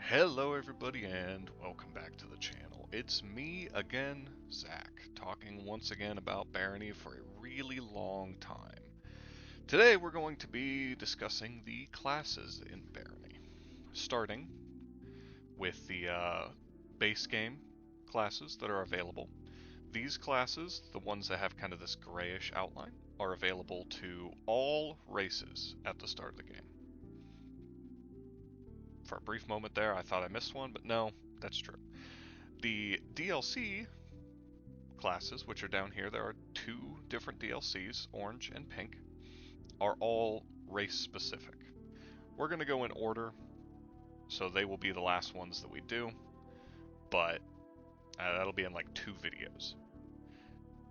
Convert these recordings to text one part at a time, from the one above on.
Hello everybody and welcome back to the channel. It's me again, Zach, talking once again about Barony for a really long time. Today we're going to be discussing the classes in Barony, starting with the base game classes that are available. These classes, the ones that have kind of this grayish outline, are available to all races at the start of the game. For a brief moment there, I thought I missed one, but no, that's true. The DLC classes, which are down here, there are two different DLCs, orange and pink, are all race specific. We're going to go in order, so they will be the last ones that we do, but that'll be in like 2 videos.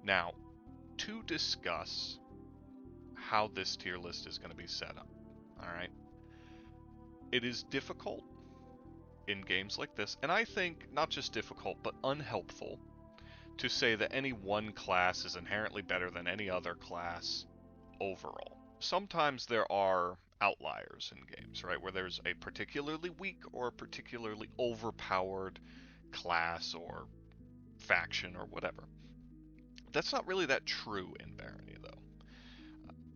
Now, to discuss how this tier list is going to be set up, alright? It is difficult in games like this, and I think not just difficult, but unhelpful to say that any one class is inherently better than any other class overall. Sometimes there are outliers in games, right, where there's a particularly weak or a particularly overpowered class or faction or whatever. That's not really that true in Barony, though.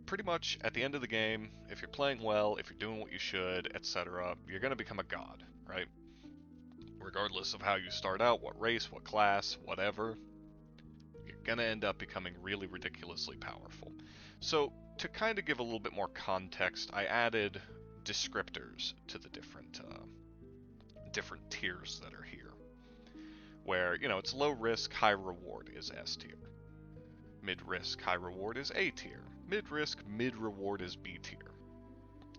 Pretty much at the end of the game, if you're playing well, if you're doing what you should, etc., you're going to become a god, right? Regardless of how you start out, what race, what class, whatever, you're going to end up becoming really ridiculously powerful. So, to kind of give a little bit more context, I added descriptors to the different tiers that are here. Where, it's low risk, high reward is S tier. Mid risk, high reward is A tier. Mid risk, mid reward is B tier.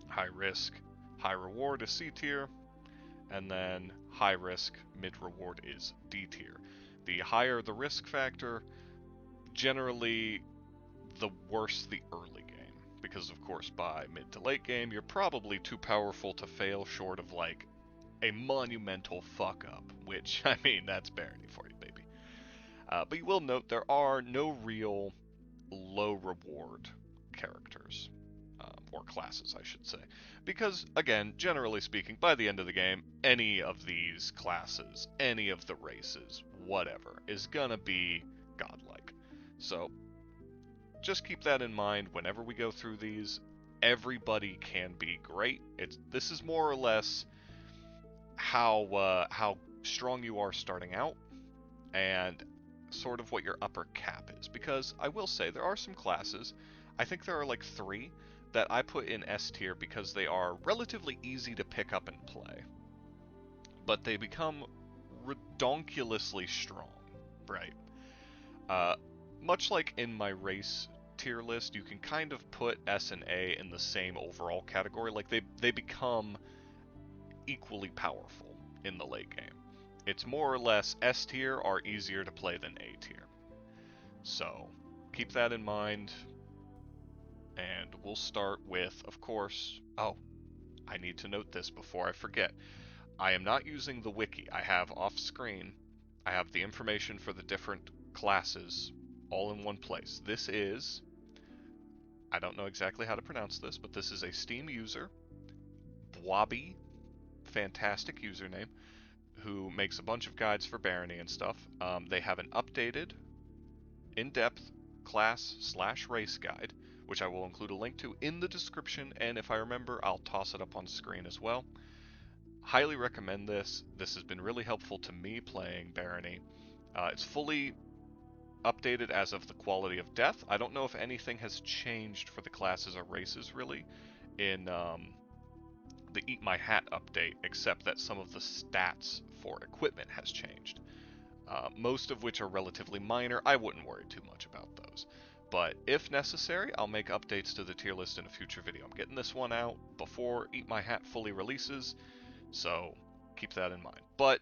High risk, high reward is C tier. And then high risk, mid reward is D tier. The higher the risk factor, generally the worse the early game, because of course by mid to late game you're probably too powerful to fail short of like a monumental fuck up, which I mean that's Barony for you, baby. But you will note there are no real low reward characters, or classes I should say, because again, generally speaking, by the end of the game, any of these classes, any of the races, whatever, is gonna be godlike. So just keep that in mind whenever we go through these. Everybody can be great. This is more or less how strong you are starting out and sort of what your upper cap is. Because I will say there are some classes, I think there are like 3 that I put in S tier because they are relatively easy to pick up and play, but they become redonkulously strong, right? Uh, Much like in my race tier list, you can kind of put S and A in the same overall category. Like they become equally powerful in the late game. It's more or less S tier are easier to play than A tier. So keep that in mind. And we'll start with, of course, oh, I need to note this before I forget. I am not using the wiki. I have off screen, I have the information for the different classes all in one place. This is, I don't know exactly how to pronounce this, but this is a Steam user, Bwabi, fantastic username, who makes a bunch of guides for Barony and stuff. They have an updated, in-depth class/race guide, which I will include a link to in the description, and if I remember, I'll toss it up on screen as well. Highly recommend this. This has been really helpful to me playing Barony. It's fully updated as of the quality of death. I don't know if anything has changed for the classes or races really in the Eat My Hat update, except that some of the stats for equipment has changed. Most of which are relatively minor. I wouldn't worry too much about those. But if necessary, I'll make updates to the tier list in a future video. I'm getting this one out before Eat My Hat fully releases, so keep that in mind. But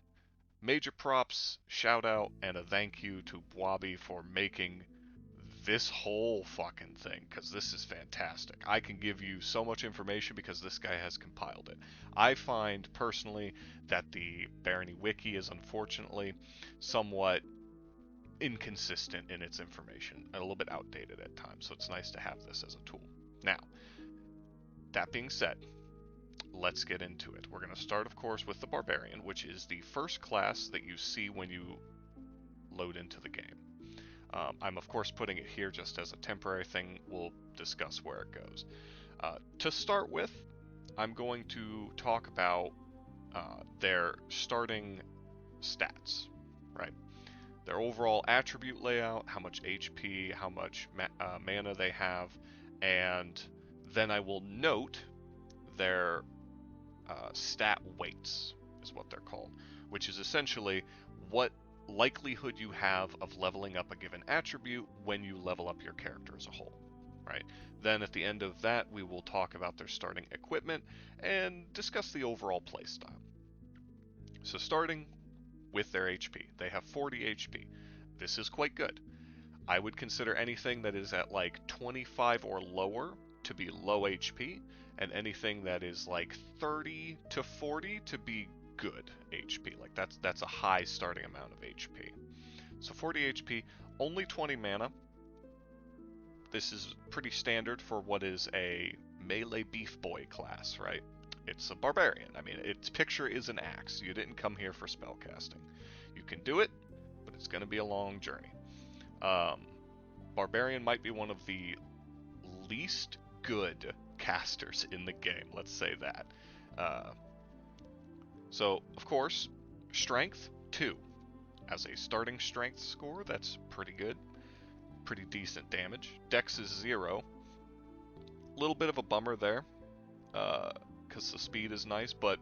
major props, shout out, and a thank you to Bwabi for making this whole fucking thing, because this is fantastic. I can give you so much information because this guy has compiled it. I find personally that the Barony wiki is unfortunately somewhat inconsistent in its information, a little bit outdated at times, so it's nice to have this as a tool. Now, that being said, let's get into it. We're going to start, of course, with the Barbarian, which is the first class that you see when you load into the game. I'm, of course, putting it here just as a temporary thing. We'll discuss where it goes. To start with, I'm going to talk about their starting stats, right? Their overall attribute layout, how much HP, how much mana they have, and then I will note their stat weights, is what they're called, which is essentially what likelihood you have of leveling up a given attribute when you level up your character as a whole, right? Then at the end of that, we will talk about their starting equipment and discuss the overall playstyle. So starting with their HP, they have 40 HP. This is quite good. I would consider anything that is at like 25 or lower to be low HP, and anything that is like 30 to 40 to be good HP. Like that's a high starting amount of HP. So 40 HP, only 20 mana. This is pretty standard for what is a melee beef boy class, right? It's a barbarian. I mean, its picture is an axe. You didn't come here for spellcasting. You can do it, but it's going to be a long journey. Barbarian might be one of the least good casters in the game, let's say that. So, of course, Strength 2. As a starting Strength score, that's pretty good. Pretty decent damage. Dex is 0. A little bit of a bummer there, because the speed is nice, but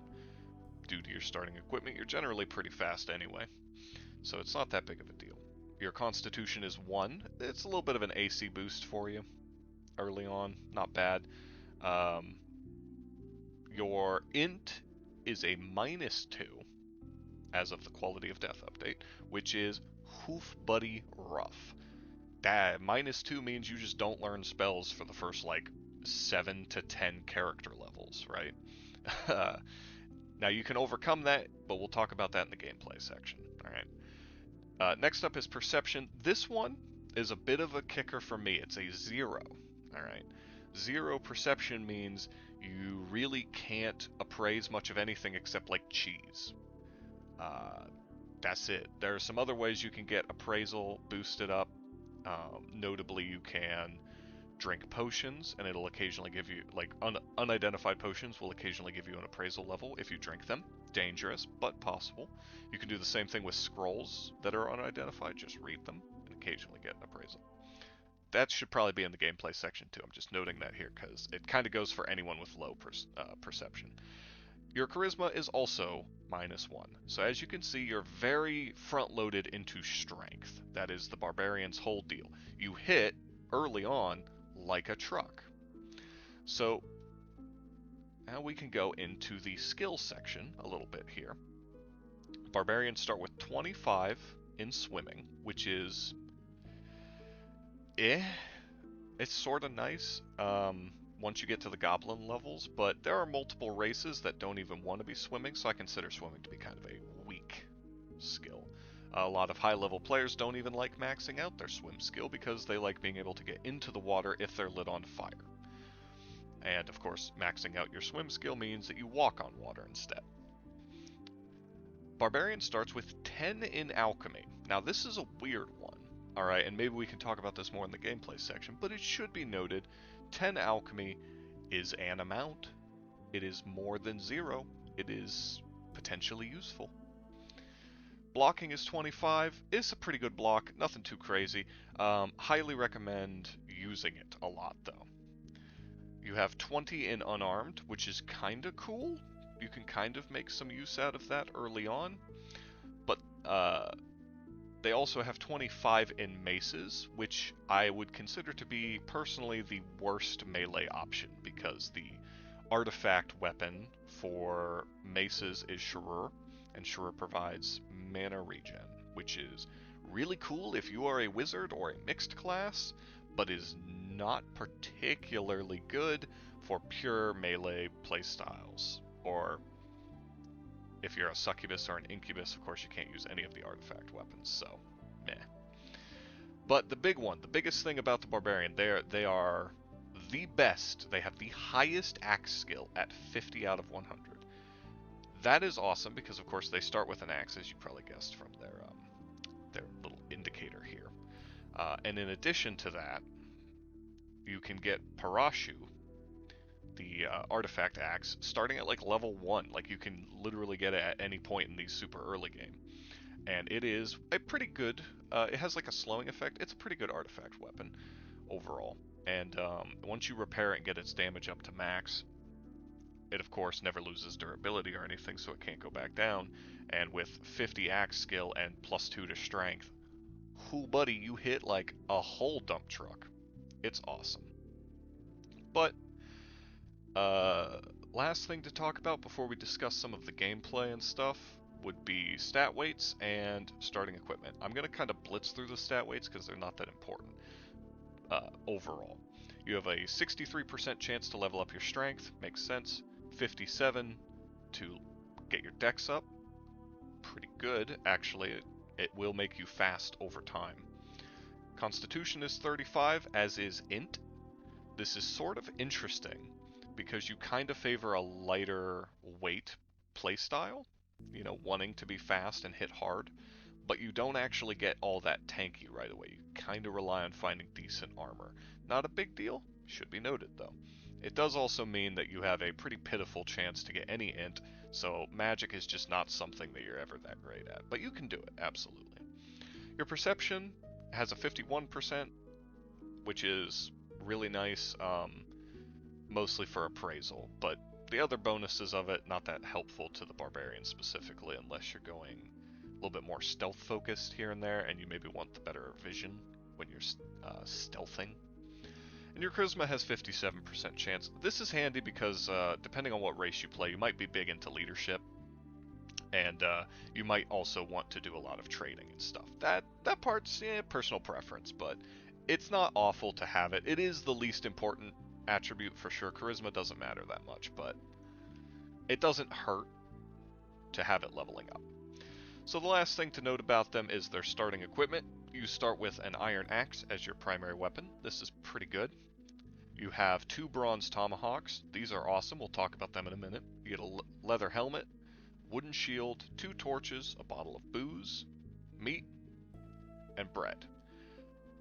due to your starting equipment, you're generally pretty fast anyway. So it's not that big of a deal. Your Constitution is 1. It's a little bit of an AC boost for you early on. Not bad. Your Int is a -2 as of the Quality of Death update, which is Hoof Buddy Rough. That -2 means you just don't learn spells for the first like 7 to 10 character levels, right? Now you can overcome that, but we'll talk about that in the gameplay section. All right. Next up is Perception. This one is a bit of a kicker for me. It's a 0. All right. 0 perception means you really can't appraise much of anything except like cheese. That's it. There are some other ways you can get appraisal boosted up. Notably, you can drink potions, and it'll occasionally give you, like, unidentified potions will occasionally give you an appraisal level if you drink them. Dangerous, but possible. You can do the same thing with scrolls that are unidentified. Just read them and occasionally get an appraisal. That should probably be in the gameplay section too. I'm just noting that here because it kind of goes for anyone with low perception. Your charisma is also -1. So as you can see, you're very front-loaded into strength. That is the barbarian's whole deal. You hit early on like a truck. So now we can go into the skill section a little bit here. Barbarians start with 25 in swimming, which is it's sort of nice once you get to the goblin levels, but there are multiple races that don't even want to be swimming, so I consider swimming to be kind of a weak skill. A lot of high-level players don't even like maxing out their swim skill because they like being able to get into the water if they're lit on fire. And of course, maxing out your swim skill means that you walk on water instead. Barbarian starts with 10 in alchemy. Now this is a weird one. Alright, and maybe we can talk about this more in the gameplay section, but it should be noted, 10 alchemy is an amount. It is more than 0. It is potentially useful. Blocking is 25. It's a pretty good block, nothing too crazy. Highly recommend using it a lot though. You have 20 in unarmed, which is kinda cool. You can kind of make some use out of that early on. But they also have 25 in maces, which I would consider to be personally the worst melee option because the artifact weapon for maces is Shurur, and Shurur provides mana regen, which is really cool if you are a wizard or a mixed class, but is not particularly good for pure melee playstyles. Or if you're a succubus or an incubus, of course you can't use any of the artifact weapons, so meh. But the big one, the biggest thing about the barbarian, they are the best. They have the highest axe skill at 50 out of 100. That is awesome because, of course, they start with an axe, as you probably guessed from their little indicator here. And in addition to that, you can get Parashu, the artifact axe, starting at like level 1. Like, you can literally get it at any point in the super early game. And it is a pretty good, it has like a slowing effect. It's a pretty good artifact weapon overall. And once you repair it and get its damage up to max, it of course never loses durability or anything, so it can't go back down. And with 50 axe skill and +2 to strength, whoo buddy, you hit like a whole dump truck. It's awesome. But last thing to talk about before we discuss some of the gameplay and stuff would be stat weights and starting equipment. I'm going to kind of blitz through the stat weights because they're not that important overall. You have a 63% chance to level up your strength, makes sense. 57 to get your dex up, pretty good actually. It will make you fast over time. Constitution is 35, as is int. This is sort of interesting because you kind of favor a lighter weight playstyle, you know, wanting to be fast and hit hard, but you don't actually get all that tanky right away. You kind of rely on finding decent armor. Not a big deal, should be noted though. It does also mean that you have a pretty pitiful chance to get any int, so magic is just not something that you're ever that great at, but you can do it, absolutely. Your perception has a 51%, which is really nice, mostly for appraisal, but the other bonuses of it, not that helpful to the Barbarian specifically, unless you're going a little bit more stealth focused here and there, and you maybe want the better vision when you're stealthing. And your Charisma has 57% chance. This is handy because depending on what race you play, you might be big into leadership, and you might also want to do a lot of trading and stuff. That part's personal preference, but it's not awful to have it. It is the least important attribute for sure. Charisma doesn't matter that much, but it doesn't hurt to have it leveling up. So the last thing to note about them is their starting equipment. You start with an iron axe as your primary weapon. This is pretty good. You have 2 bronze tomahawks. These are awesome. We'll talk about them in a minute. You get a leather helmet, wooden shield, 2 torches, a bottle of booze, meat, and bread.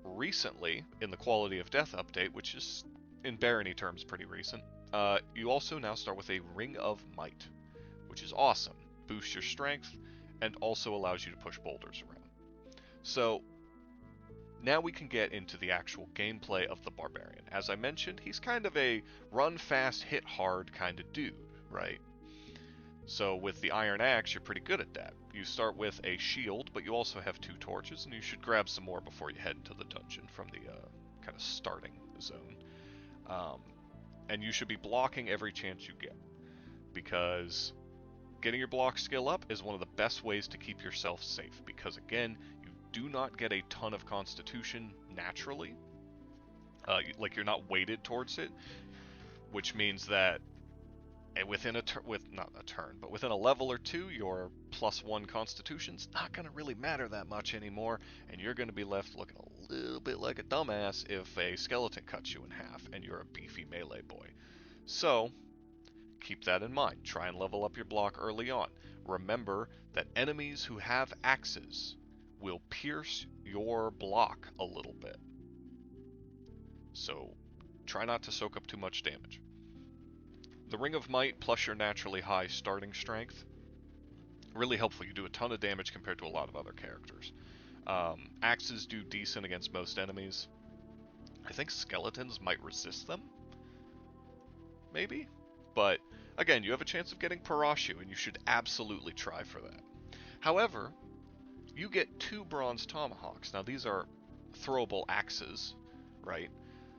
Recently, in the Quality of Death update, which is in Barony terms pretty recent, you also now start with a Ring of Might, which is awesome. Boosts your strength and also allows you to push boulders around. So now we can get into the actual gameplay of the Barbarian. As I mentioned, he's kind of a run fast, hit hard kind of dude, right? So with the Iron Axe, you're pretty good at that. You start with a shield, but you also have 2 torches, and you should grab some more before you head into the dungeon from the kind of starting zone. And you should be blocking every chance you get, because getting your block skill up is one of the best ways to keep yourself safe, because again, you do not get a ton of constitution naturally. Like, you're not weighted towards it, which means that within within a level or 2, your +1 constitution's not going to really matter that much anymore, and you're going to be left looking a little bit like a dumbass if a skeleton cuts you in half and you're a beefy melee boy. So keep that in mind. Try and level up your block early on. Remember that enemies who have axes will pierce your block a little bit, so try not to soak up too much damage. The Ring of Might plus your naturally high starting strength, really helpful. You do a ton of damage compared to a lot of other characters. Axes do decent against most enemies. I think skeletons might resist them, maybe? But again, you have a chance of getting Parashu, and you should absolutely try for that. However, you get 2 bronze tomahawks. Now these are throwable axes, right?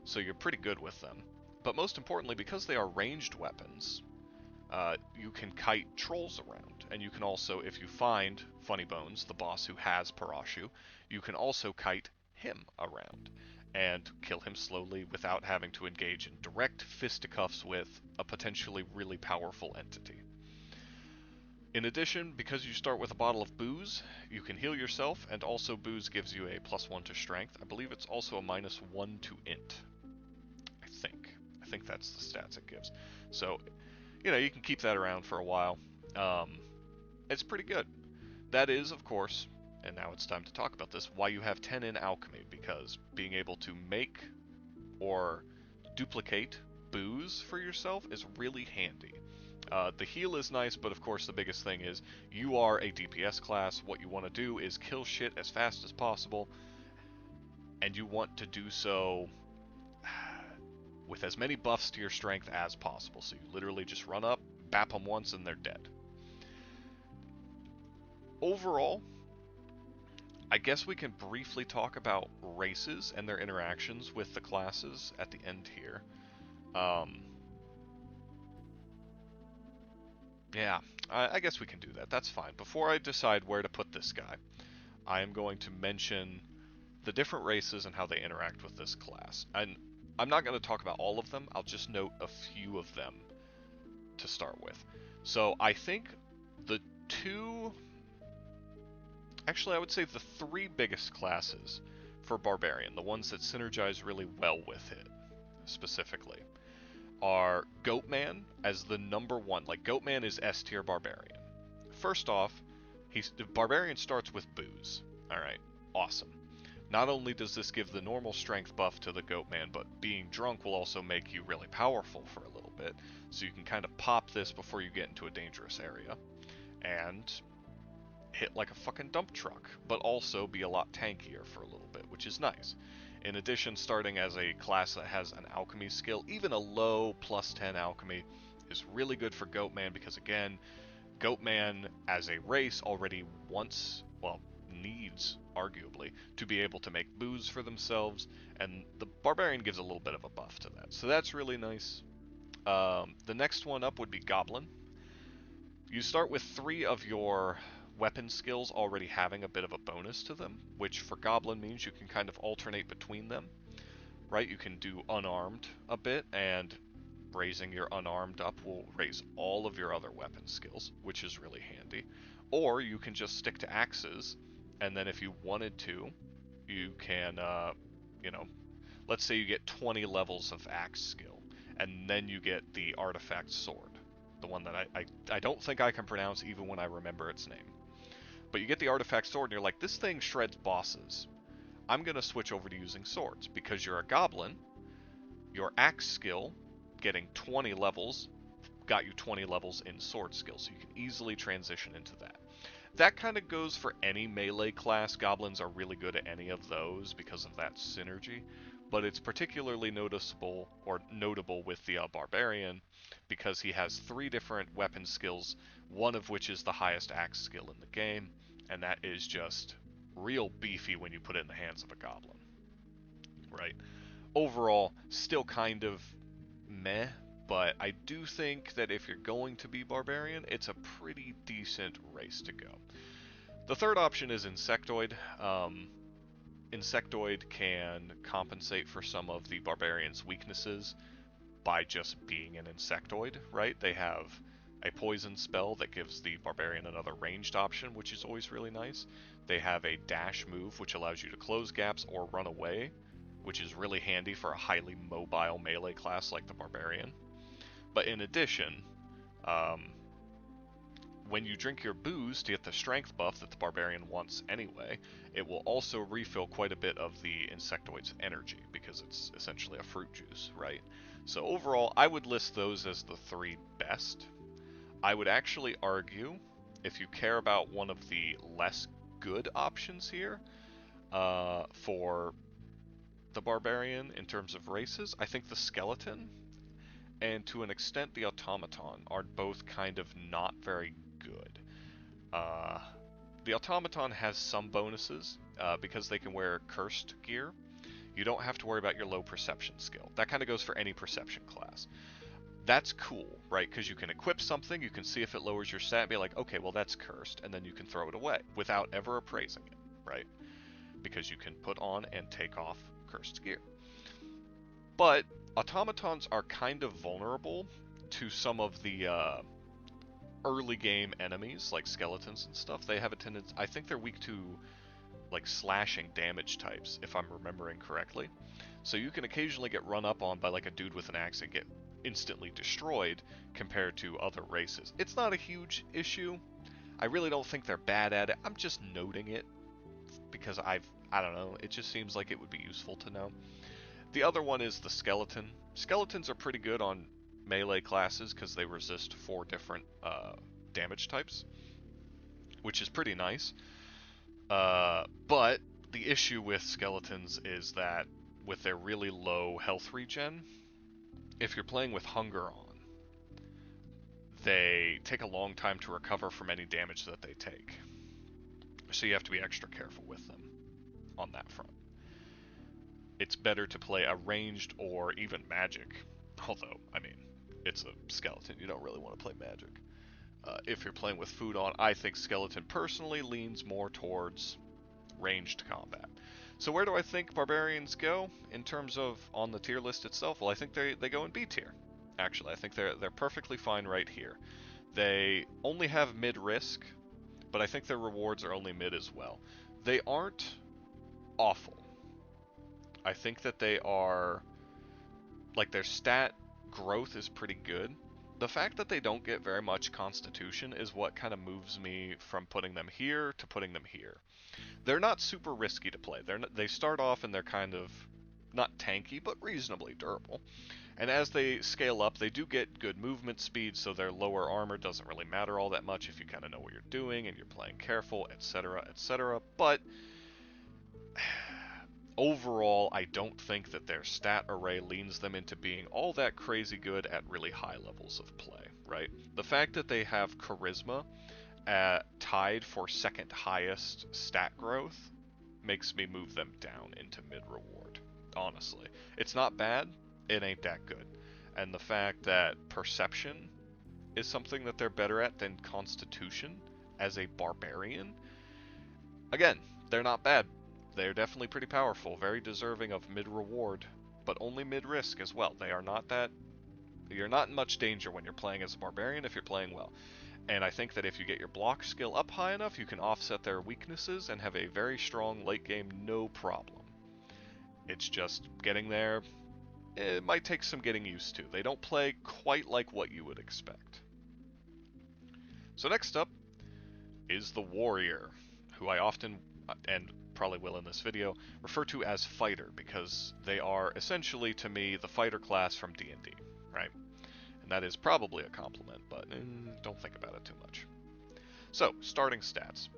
So you're pretty good with them. But most importantly, because they are ranged weapons, you can kite trolls around. And you can also, if you find Funny Bones, the boss who has Parashu, you can also kite him around and kill him slowly without having to engage in direct fisticuffs with a potentially really powerful entity. In addition, because you start with a bottle of booze, you can heal yourself, and also booze gives you a +1 to strength. I believe it's also a -1 to int. I think. I think that's the stats it gives. So, you can keep that around for a while. It's pretty good. That is, of course, and now it's time to talk about this, why you have 10 in alchemy, because being able to make or duplicate booze for yourself is really handy. The heal is nice, but of course the biggest thing is you are a DPS class. What you want to do is kill shit as fast as possible, and you want to do so with as many buffs to your strength as possible. So you literally just run up, bap them once, and they're dead. Overall, I guess we can briefly talk about races and their interactions with the classes at the end here. Yeah, I guess we can do that. That's fine. Before I decide where to put this guy, I am going to mention the different races and how they interact with this class. And I'm not going to talk about all of them. I'll just note a few of them to start with. So I think the two... Actually, I would say the three biggest classes for Barbarian, the ones that synergize really well with it, specifically, are Goatman as the number one. Like, Goatman is S tier Barbarian. First off, Barbarian starts with booze. Alright, awesome. Not only does this give the normal strength buff to the Goatman, but being drunk will also make you really powerful for a little bit. So you can kind of pop this before you get into a dangerous area. And hit like a fucking dump truck, but also be a lot tankier for a little bit, which is nice. In addition, starting as a class that has an alchemy skill, even a low plus 10 alchemy, is really good for Goatman because, again, Goatman as a race already needs, arguably, to be able to make booze for themselves, and the Barbarian gives a little bit of a buff to that. So that's really nice. The next one up would be Goblin. You start with 3 of your weapon skills already having a bit of a bonus to them, which for Goblin means you can kind of alternate between them, right? You can do unarmed a bit, and raising your unarmed up will raise all of your other weapon skills, which is really handy. Or you can just stick to axes, and then if you wanted to, you can, let's say you get 20 levels of axe skill, and then you get the artifact sword. The one that I don't think I can pronounce even when I remember its name. But you get the artifact sword and you're like, this thing shreds bosses. I'm going to switch over to using swords. Because you're a goblin, your axe skill, getting 20 levels, got you 20 levels in sword skill. So you can easily transition into that. That kind of goes for any melee class. Goblins are really good at any of those because of that synergy. But it's particularly noticeable or notable with the Barbarian because he has 3 different weapon skills, one of which is the highest axe skill in the game, and that is just real beefy when you put it in the hands of a goblin, right? Overall, still kind of meh, but I do think that if you're going to be Barbarian, it's a pretty decent race to go. The third option is Insectoid. Insectoid can compensate for some of the Barbarian's weaknesses by just being an Insectoid, right? They have a poison spell that gives the Barbarian another ranged option, which is always really nice. They have a dash move, which allows you to close gaps or run away, which is really handy for a highly mobile melee class like the Barbarian. But in addition, when you drink your booze to get the strength buff that the Barbarian wants anyway, it will also refill quite a bit of the Insectoid's energy, because it's essentially a fruit juice, right? So overall, I would list those as the 3 best. I would actually argue, if you care about one of the less good options here, for the Barbarian in terms of races, I think the Skeleton and to an extent the Automaton are both kind of not very good. The Automaton has some bonuses because they can wear cursed gear. You don't have to worry about your low perception skill. That kind of goes for any perception class. That's cool, right? Because you can equip something, you can see if it lowers your stat, and be like, okay, well that's cursed, and then you can throw it away without ever appraising it, right? Because you can put on and take off cursed gear. But automatons are kind of vulnerable to some of the early game enemies, like skeletons and stuff. They have a tendency, I think they're weak to like slashing damage types, if I'm remembering correctly. So you can occasionally get run up on by like a dude with an axe and get instantly destroyed compared to other races. It's not a huge issue. I really don't think they're bad at it. I'm just noting it because I don't know, it just seems like it would be useful to know. The other one is the skeleton. Skeletons are pretty good on melee classes because they resist 4 different damage types, which is pretty nice. But the issue with skeletons is that with their really low health regen, if you're playing with hunger on, they take a long time to recover from any damage that they take. So you have to be extra careful with them on that front. It's better to play a ranged or even magic, although, I mean, it's a skeleton, you don't really want to play magic. If you're playing with food on, I think skeleton personally leans more towards ranged combat. So where do I think barbarians go in terms of on the tier list itself? Well, I think they go in B tier. Actually, I think they're perfectly fine right here. They only have mid risk, but I think their rewards are only mid as well. They aren't awful. I think that they are like their stat growth is pretty good. The fact that they don't get very much constitution is what kind of moves me from putting them here to putting them here. They're not super risky to play. They start off and they're kind of not tanky, but reasonably durable. And as they scale up, they do get good movement speed, so their lower armor doesn't really matter all that much if you kind of know what you're doing and you're playing careful, etc., etc. But overall, I don't think that their stat array leans them into being all that crazy good at really high levels of play, right? The fact that they have charisma tied for second highest stat growth makes me move them down into mid reward. Honestly, it's not bad, it ain't that good. And the fact that perception is something that they're better at than constitution as a barbarian, again, they're not bad. They're definitely pretty powerful, very deserving of mid reward, but only mid risk as well. They are not that. You're not in much danger when you're playing as a barbarian if you're playing well. And I think that if you get your block skill up high enough, you can offset their weaknesses and have a very strong late game, no problem. It's just getting there, it might take some getting used to. They don't play quite like what you would expect. So next up is the warrior, who I often, and probably will in this video, refer to as fighter, because they are essentially, to me, the fighter class from D&D, right? And that is probably a compliment, but don't think about it too much. So, starting stats.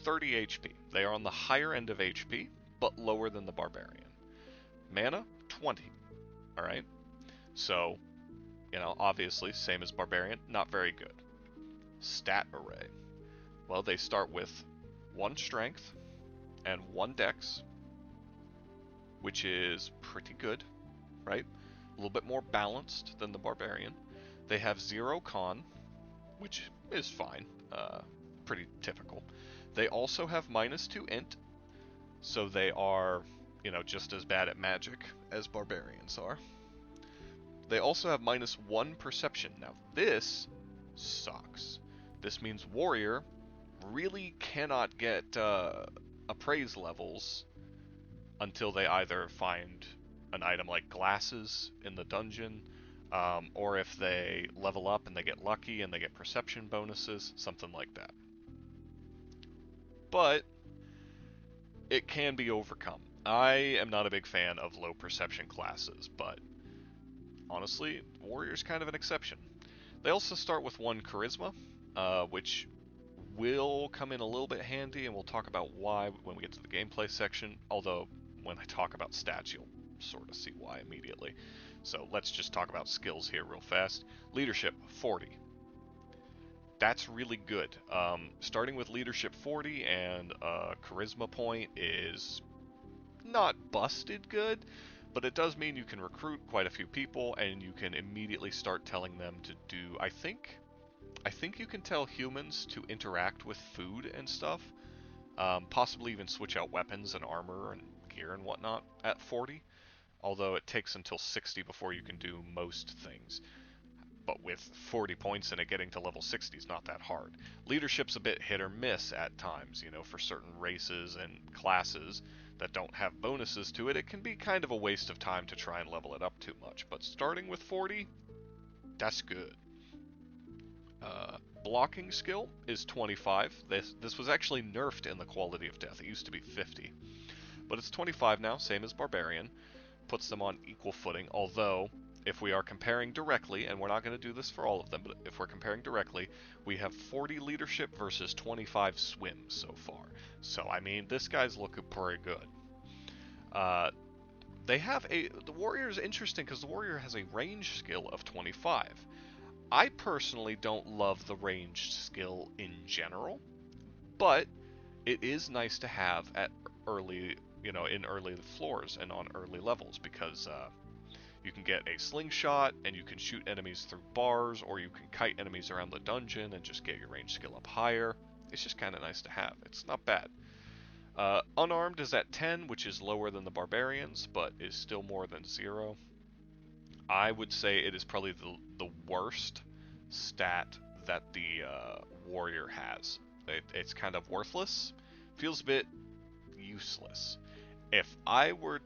30 HP. They are on the higher end of HP, but lower than the barbarian. Mana, 20. Alright? So, obviously, same as barbarian, not very good. Stat array. Well, they start with 1 strength and 1 dex, which is pretty good, right? A little bit more balanced than the barbarian. They have 0 con, which is fine, pretty typical. They also have -2 int, so they are, just as bad at magic as barbarians are. They also have -1 perception. Now, this sucks. This means warrior really cannot get appraise levels until they either find an item like glasses in the dungeon, or if they level up and they get lucky and they get perception bonuses, something like that. But it can be overcome. I am not a big fan of low perception classes, but honestly, warrior's kind of an exception. They also start with 1 charisma, which will come in a little bit handy, and we'll talk about why when we get to the gameplay section, although when I talk about stats, you'll sort of see why immediately. So let's just talk about skills here real fast. Leadership, 40. That's really good. Starting with leadership 40 and charisma point is not busted good, but it does mean you can recruit quite a few people, and you can immediately start telling them to do, I think you can tell humans to interact with food and stuff, possibly even switch out weapons and armor and gear and whatnot at 40, although it takes until 60 before you can do most things. but with 40 points in it, getting to level 60 is not that hard. Leadership's a bit hit or miss at times, you know, for certain races and classes that don't have bonuses to it. It can be kind of a waste of time to try and level it up too much, but starting with 40, that's good. Blocking skill is 25. This was actually nerfed in the Quality of Death. It used to be 50, but it's 25 now, same as Barbarian. Puts them on equal footing, although if we are comparing directly, and we're not going to do this for all of them, but if we're comparing directly, we have 40 leadership versus 25 swim so far. So, I mean, this guy's looking pretty good. The warrior is interesting because the warrior has a range skill of 25. I personally don't love the ranged skill in general, but it is nice to have at early, in early floors and on early levels because you can get a slingshot and you can shoot enemies through bars, or you can kite enemies around the dungeon and just get your range skill up higher. It's just kind of nice to have. It's not bad. Unarmed is at 10, which is lower than the barbarians, but is still more than 0. I would say it is probably the worst stat that the warrior has. It's kind of worthless. Feels a bit useless. If I were,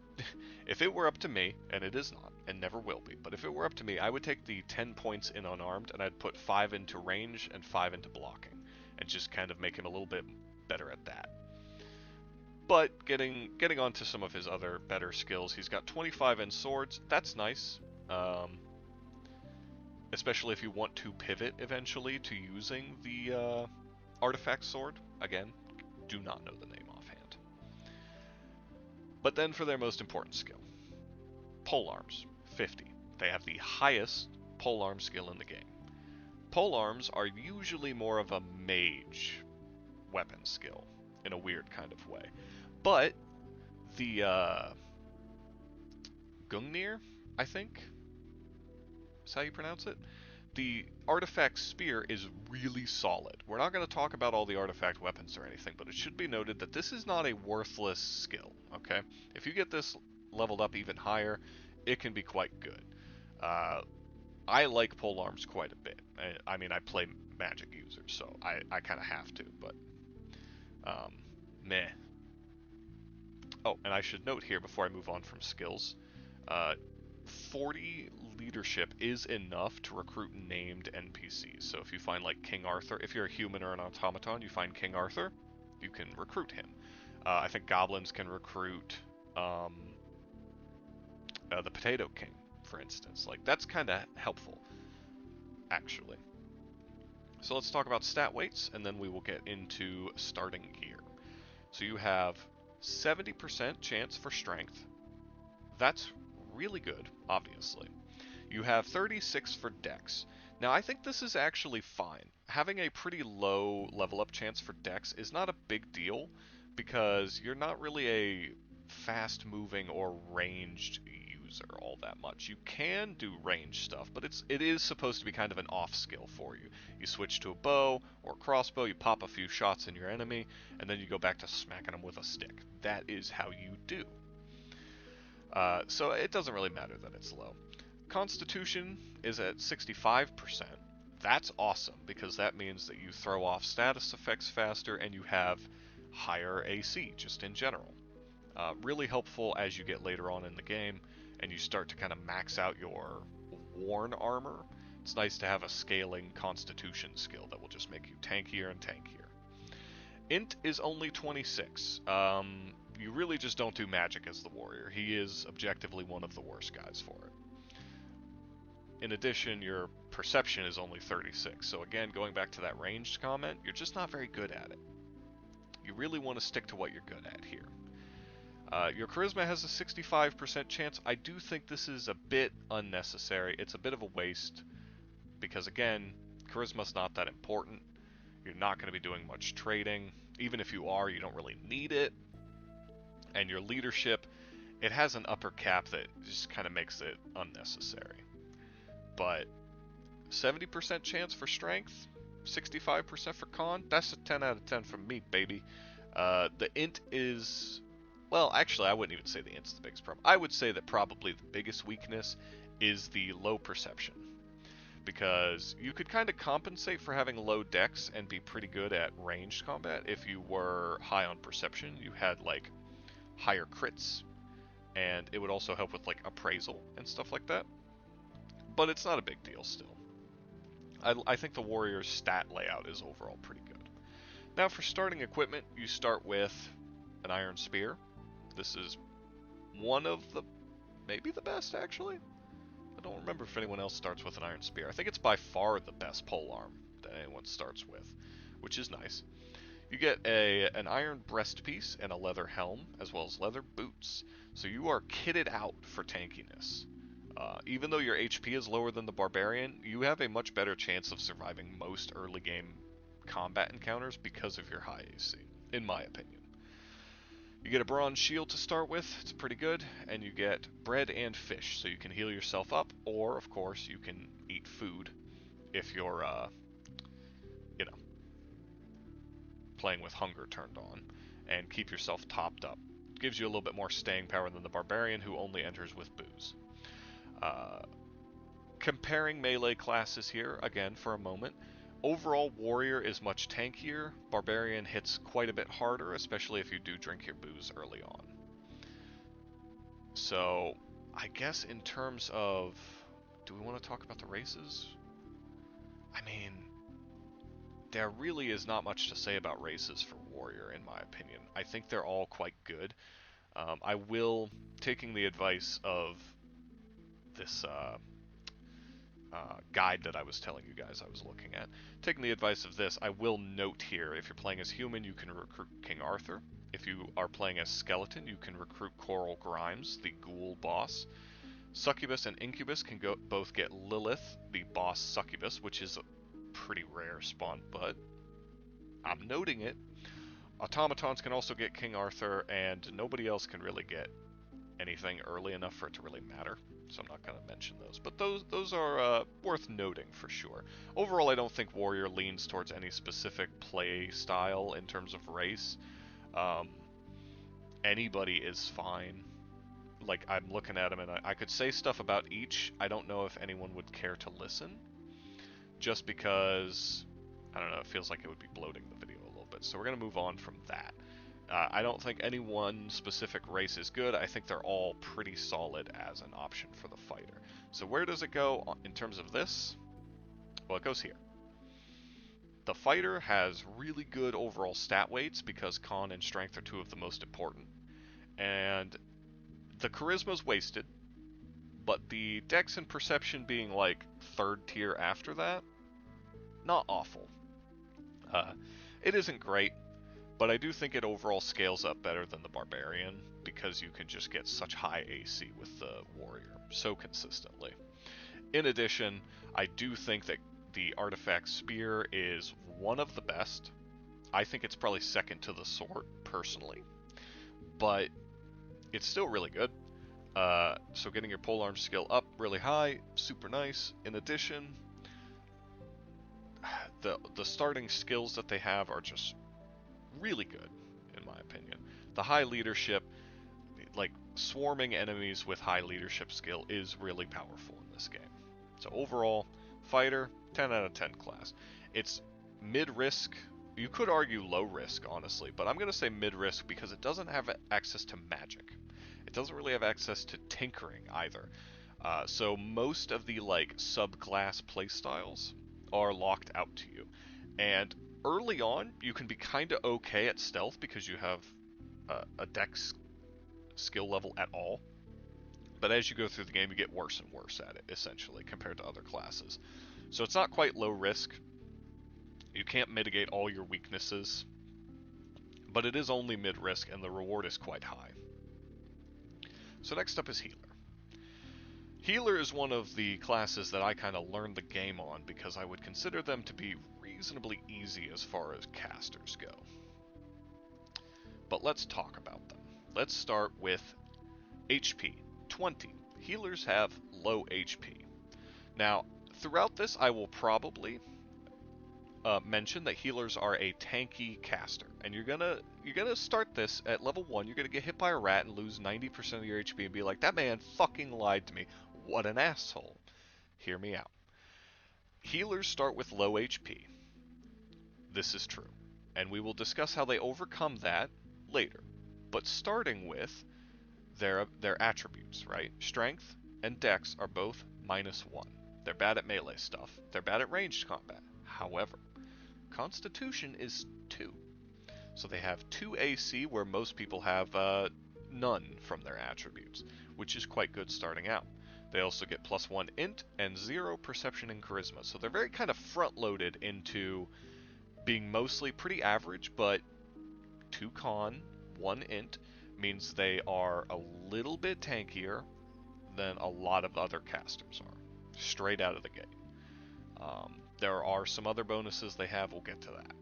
if it were up to me, and it is not, and never will be, but if it were up to me, I would take the 10 points in unarmed, and I'd put 5 into range and 5 into blocking, and just kind of make him a little bit better at that. But getting on to some of his other better skills, he's got 25 in swords. That's nice, especially if you want to pivot eventually to using the artifact sword. Again, do not know the name offhand. But then for their most important skill, polearms, 50. They have the highest polearm skill in the game. Polearms are usually more of a mage weapon skill in a weird kind of way. But the Gungnir, I think is how you pronounce it. The artifact spear is really solid. We're not going to talk about all the artifact weapons or anything, but it should be noted that this is not a worthless skill, okay? If you get this leveled up even higher, it can be quite good. I like polearms quite a bit. I mean, I play magic users, so I kind of have to, but meh. Oh, and I should note here before I move on from skills, 40 leadership is enough to recruit named NPCs. So if you find like King Arthur, if you're a human or an automaton, you find King Arthur, you can recruit him. I think goblins can recruit the Potato King, for instance. Like, that's kind of helpful, actually. So let's talk about stat weights, and then we will get into starting gear. So you have 70% chance for strength. That's really good, obviously. You have 36 for dex. Now, I think this is actually fine. Having a pretty low level up chance for dex is not a big deal because you're not really a fast moving or ranged user all that much. You can do range stuff, but it is supposed to be kind of an off skill for you. You switch to a bow or a crossbow, you pop a few shots in your enemy, and then you go back to smacking them with a stick. That is how you do. So it doesn't really matter that it's low. Constitution is at 65%. That's awesome because that means that you throw off status effects faster and you have higher AC just in general. Really helpful as you get later on in the game and you start to kind of max out your worn armor. It's nice to have a scaling constitution skill that will just make you tankier and tankier. Int is only 26. You really just don't do magic as the warrior. He is objectively one of the worst guys for it. In addition, your perception is only 36. So again, going back to that ranged comment, you're just not very good at it. You really want to stick to what you're good at here. Your charisma has a 65% chance. I do think this is a bit unnecessary. It's a bit of a waste because, again, charisma's not that important. You're not going to be doing much trading. Even if you are, you don't really need it. And your leadership, it has an upper cap that just kind of makes it unnecessary. But 70% chance for strength, 65% for con, that's a 10 out of 10 from me, baby. The int is... Well, actually, I wouldn't even say the int's the biggest problem. I would say that probably the biggest weakness is the low perception. because you could kind of compensate for having low dex and be pretty good at ranged combat if you were high on perception. You had like higher crits, and it would also help with like appraisal and stuff like that. But it's not a big deal still. I think the warrior's stat layout is overall pretty good. Now for starting equipment, you start with an iron spear. This is one of the, maybe the best actually. I don't remember if anyone else starts with an iron spear. I think it's by far the best polearm that anyone starts with, which is nice. You get an iron breastpiece and a leather helm, as well as leather boots. So you are kitted out for tankiness. Even though your HP is lower than the Barbarian, you have a much better chance of surviving most early game combat encounters because of your high AC, in my opinion. You get a bronze shield to start with, it's pretty good, and you get bread and fish, so you can heal yourself up, or, of course, you can eat food if you're, you know, playing with hunger turned on, and keep yourself topped up. It gives you a little bit more staying power than the Barbarian, who only enters with booze. Comparing melee classes here, again, for a moment, overall, Warrior is much tankier. Barbarian hits quite a bit harder, especially if you do drink your booze early on. So, I guess in terms of... do we want to talk about the races? I mean, there really is not much to say about races for Warrior, in my opinion. I think they're all quite good. I will, taking the advice of this guide that I was telling you guys I was looking at, taking the advice of this, I will note here, if you're playing as human, you can recruit King Arthur. If you are playing as skeleton, you can recruit Coral Grimes, the ghoul boss. Succubus and Incubus can both get Lilith, the boss succubus, which is a pretty rare spawn, but I'm noting it. Automatons can also get King Arthur, and nobody else can really get anything early enough for it to really matter, so I'm not going to mention those. But those are worth noting for sure. Overall, I don't think Warrior leans towards any specific play style in terms of race. Anybody is fine. Like, I'm looking at them, and I could say stuff about each. I don't know if anyone would care to listen, just because, I don't know, it feels like it would be bloating the video a little bit. So we're going to move on from that. I don't think any one specific race is good. I think they're all pretty solid as an option for the fighter. So where does it go in terms of this? Well, it goes here. The fighter has really good overall stat weights because con and strength are two of the most important. And the charisma's wasted, but the dex and perception being like third tier after that, not awful. It isn't great, but I do think it overall scales up better than the Barbarian because you can just get such high AC with the Warrior so consistently. In addition, I do think that the Artifact Spear is one of the best. I think it's probably second to the Sword, personally, but it's still really good. So getting your polearm skill up really high, super nice. In addition, the starting skills that they have are just really good, in my opinion. The high leadership, like swarming enemies with high leadership skill, is really powerful in this game. So overall, fighter, 10 out of 10 class. It's mid-risk. You could argue low risk, honestly, but I'm going to say mid-risk because it doesn't have access to magic. It doesn't really have access to tinkering either. So most of the like subclass playstyles are locked out to you. And early on, you can be kind of okay at stealth because you have a dex skill level at all. But as you go through the game, you get worse and worse at it, essentially, compared to other classes. So it's not quite low risk. You can't mitigate all your weaknesses, but it is only mid-risk, and the reward is quite high. So next up is Healer. Healer is one of the classes that I kind of learned the game on because I would consider them to be reasonably easy as far as casters go. But let's talk about them. Let's start with HP, 20. Healers have low HP. Now, throughout this, I will probably mention that healers are a tanky caster, and you're gonna start this at level 1. You're gonna get hit by a rat and lose 90% of your HP and be like, that man fucking lied to me. What an asshole. Hear me out. Healers start with low HP. This is true, and we will discuss how they overcome that later. But starting with their attributes, right? Strength and Dex are both -1. They're bad at melee stuff. They're bad at ranged combat. However, Constitution is 2. So they have 2 AC where most people have none from their attributes, which is quite good starting out. They also get +1 int and 0 perception and charisma. So they're very kind of front-loaded into being mostly pretty average, but 2 con, 1 int means they are a little bit tankier than a lot of other casters are, straight out of the gate. There are some other bonuses they have, we'll get to that.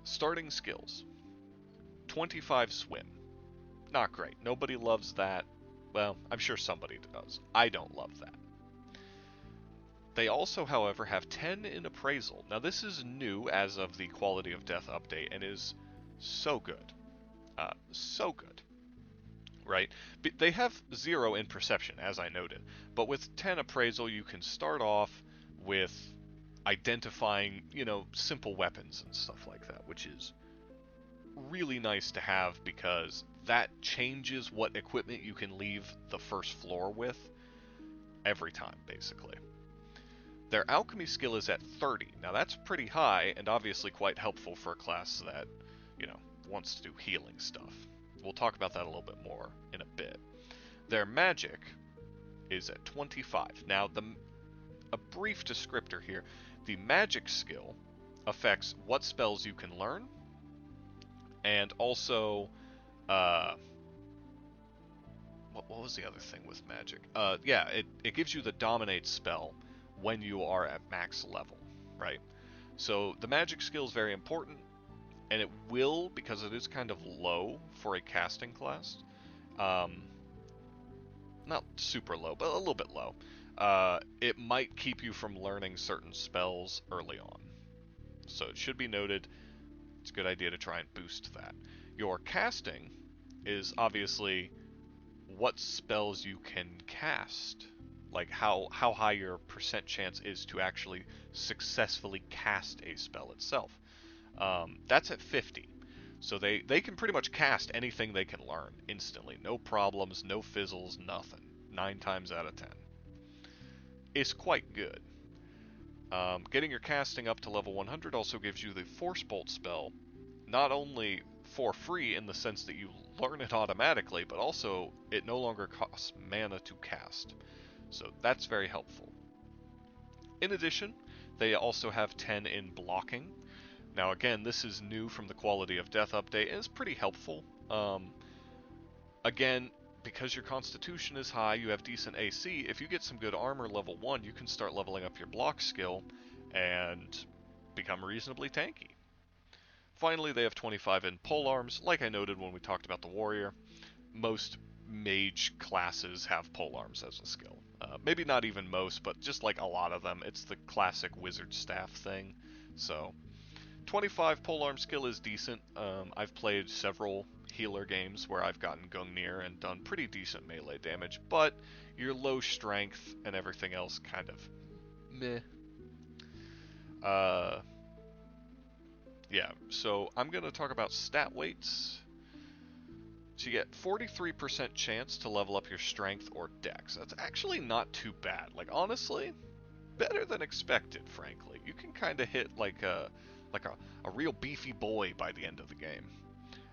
Starting skills. 25 swim. Not great. Nobody loves that. Well, I'm sure somebody does. I don't love that. They also, however, have 10 in appraisal. Now this is new as of the Quality of Death update and is so good. So good. Right? They have 0 in perception, as I noted. But with 10 appraisal, you can start off with identifying, simple weapons and stuff like that, which is really nice to have because that changes what equipment you can leave the first floor with every time, basically. Their alchemy skill is at 30. Now that's pretty high and obviously quite helpful for a class that, wants to do healing stuff. We'll talk about that a little bit more in a bit. Their magic is at 25. Now, a brief descriptor here. The magic skill affects what spells you can learn, and also, what was the other thing with magic? It gives you the dominate spell when you are at max level, right? So the magic skill is very important, and it will, because it is kind of low for a casting class, not super low, but a little bit low, it might keep you from learning certain spells early on. So it should be noted, it's a good idea to try and boost that. Your casting is obviously what spells you can cast, like how high your percent chance is to actually successfully cast a spell itself. That's at 50. So they can pretty much cast anything they can learn instantly. No problems, no fizzles, nothing. 9 times out of 10. It's quite good. Getting your casting up to level 100 also gives you the Force Bolt spell, not only for free in the sense that you learn it automatically, but also it no longer costs mana to cast. So that's very helpful. In addition, they also have 10 in blocking. Now again, this is new from the Quality of Death update, and it's pretty helpful. Again, because your constitution is high, you have decent AC, if you get some good armor level 1, you can start leveling up your block skill and become reasonably tanky. Finally, they have 25 in polearms. Like I noted when we talked about the warrior, most mage classes have polearms as a skill. Maybe not even most, but just like a lot of them, it's the classic wizard staff thing. So 25 polearm skill is decent. I've played several healer games where I've gotten Gungnir and done pretty decent melee damage, but your low strength and everything else kind of meh. Yeah, so I'm going to talk about stat weights. So you get 43% chance to level up your strength or dex. That's actually not too bad. Like, honestly, better than expected, frankly. You can kind of hit like a real beefy boy by the end of the game.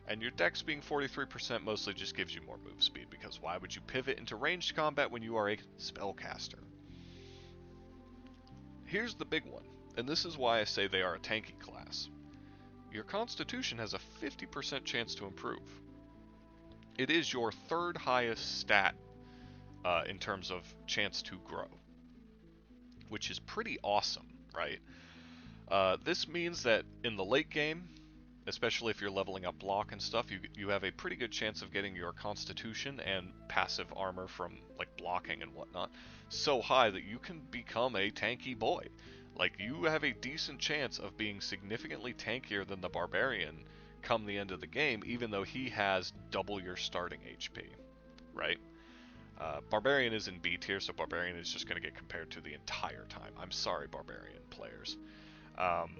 And your dex being 43% mostly just gives you more move speed, because why would you pivot into ranged combat when you are a spellcaster? Here's the big one, and this is why I say they are a tanky class. Your constitution has a 50% chance to improve. It is your third highest stat in terms of chance to grow, which is pretty awesome, right? This means that in the late game, especially if you're leveling up block and stuff, you have a pretty good chance of getting your constitution and passive armor from like blocking and whatnot so high that you can become a tanky boy. Like, you have a decent chance of being significantly tankier than the Barbarian come the end of the game, even though he has double your starting HP, right? Barbarian is in B tier, so Barbarian is just going to get compared to the entire time. I'm sorry, Barbarian players. Um,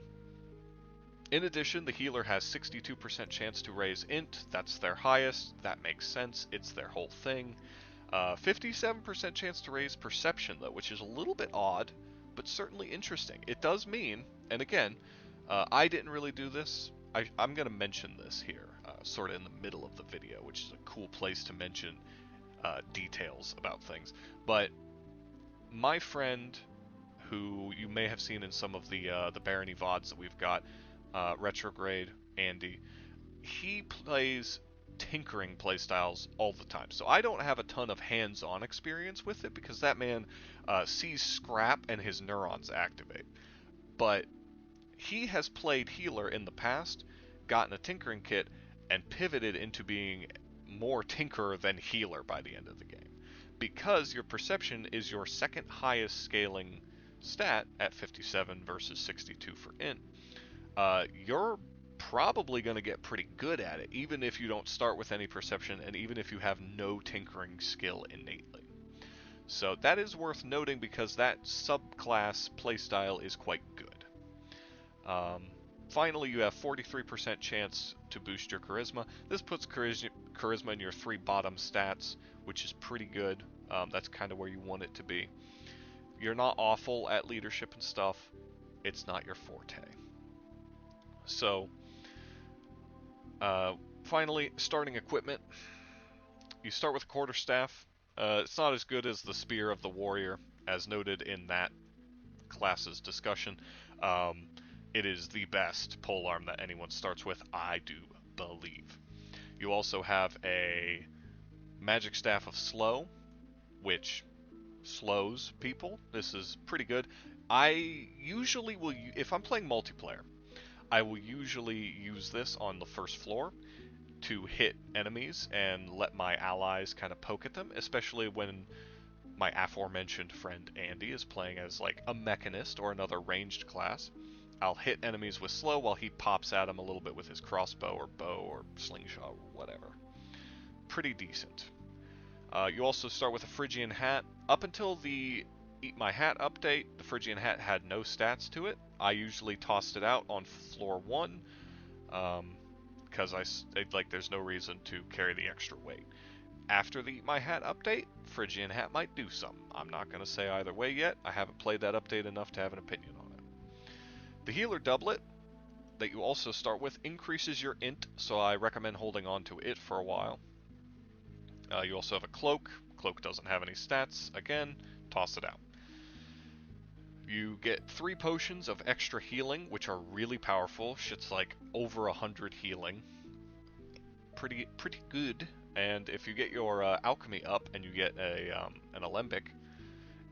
in addition, the healer has 62% chance to raise int. That's their highest. That makes sense. It's their whole thing. 57% chance to raise perception, though, which is a little bit odd, but certainly interesting. It does mean, and again, I didn't really do this. I'm going to mention this here, sort of in the middle of the video, which is a cool place to mention details about things. But my friend, who you may have seen in some of the Barony VODs that we've got, Retrograde Andy, he plays tinkering playstyles all the time. So I don't have a ton of hands-on experience with it because that man sees scrap and his neurons activate. But he has played healer in the past, gotten a tinkering kit, and pivoted into being more tinkerer than healer by the end of the game. Because your perception is your second highest scaling stat at 57 versus 62 for int, you're probably going to get pretty good at it, even if you don't start with any perception and even if you have no tinkering skill innately. So that is worth noting because that subclass playstyle is quite good. Finally, you have 43% chance to boost your charisma. This puts charisma in your 3 bottom stats, which is pretty good. That's kind of where you want it to be. You're not awful at leadership and stuff. It's not your forte. So, finally, starting equipment. You start with a quarterstaff. It's not as good as the Spear of the Warrior, as noted in that class's discussion. It is the best polearm that anyone starts with, I do believe. You also have a Magic Staff of Slow, which slows people. This is pretty good. I usually will, if I'm playing multiplayer, I will usually use this on the first floor to hit enemies and let my allies kind of poke at them, especially when my aforementioned friend Andy is playing as like a mechanist or another ranged class. I'll hit enemies with slow while he pops at them a little bit with his crossbow or bow or slingshot or whatever. Pretty decent. You also start with a Phrygian hat. Up until the Eat My Hat update, the Phrygian hat had no stats to it. I usually tossed it out on floor 1 because there's no reason to carry the extra weight. After the Eat My Hat update, Phrygian hat might do something. I'm not going to say either way yet. I haven't played that update enough to have an opinion on it. The healer doublet that you also start with increases your int, so I recommend holding on to it for a while. You also have a cloak. Cloak doesn't have any stats. Again, toss it out. You get 3 potions of extra healing, which are really powerful. Shit's like over 100 healing. Pretty good. And if you get your alchemy up and you get an alembic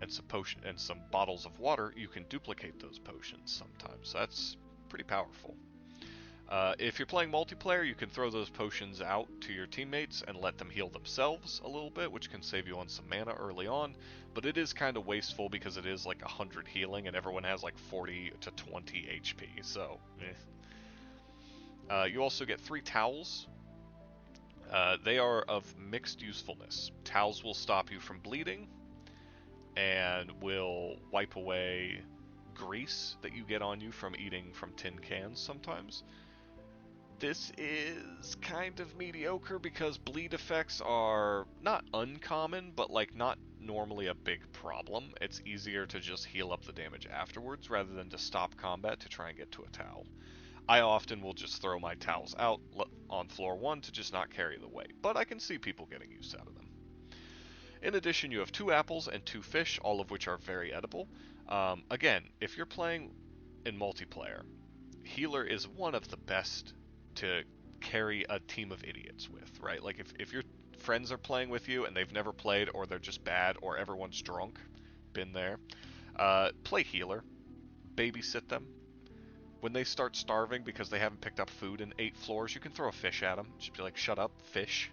and some bottles of water, you can duplicate those potions sometimes. So that's pretty powerful. If you're playing multiplayer, you can throw those potions out to your teammates and let them heal themselves a little bit, which can save you on some mana early on, but it is kind of wasteful because it is like 100 healing and everyone has like 40 to 20 HP, so you also get 3 towels. They are of mixed usefulness. Towels will stop you from bleeding and will wipe away grease that you get on you from eating from tin cans sometimes. This is kind of mediocre because bleed effects are not uncommon, but like not normally a big problem. It's easier to just heal up the damage afterwards rather than to stop combat to try and get to a towel. I often will just throw my towels out on floor 1 to just not carry the weight, but I can see people getting use out of them. In addition, you have 2 apples and 2 fish, all of which are very edible. Again, if you're playing in multiplayer, healer is one of the best to carry a team of idiots with, right? Like if your friends are playing with you and they've never played, or they're just bad, or everyone's drunk, been there, play healer, babysit them. When they start starving because they haven't picked up food in 8 floors, you can throw a fish at them. Just be like, shut up, fish.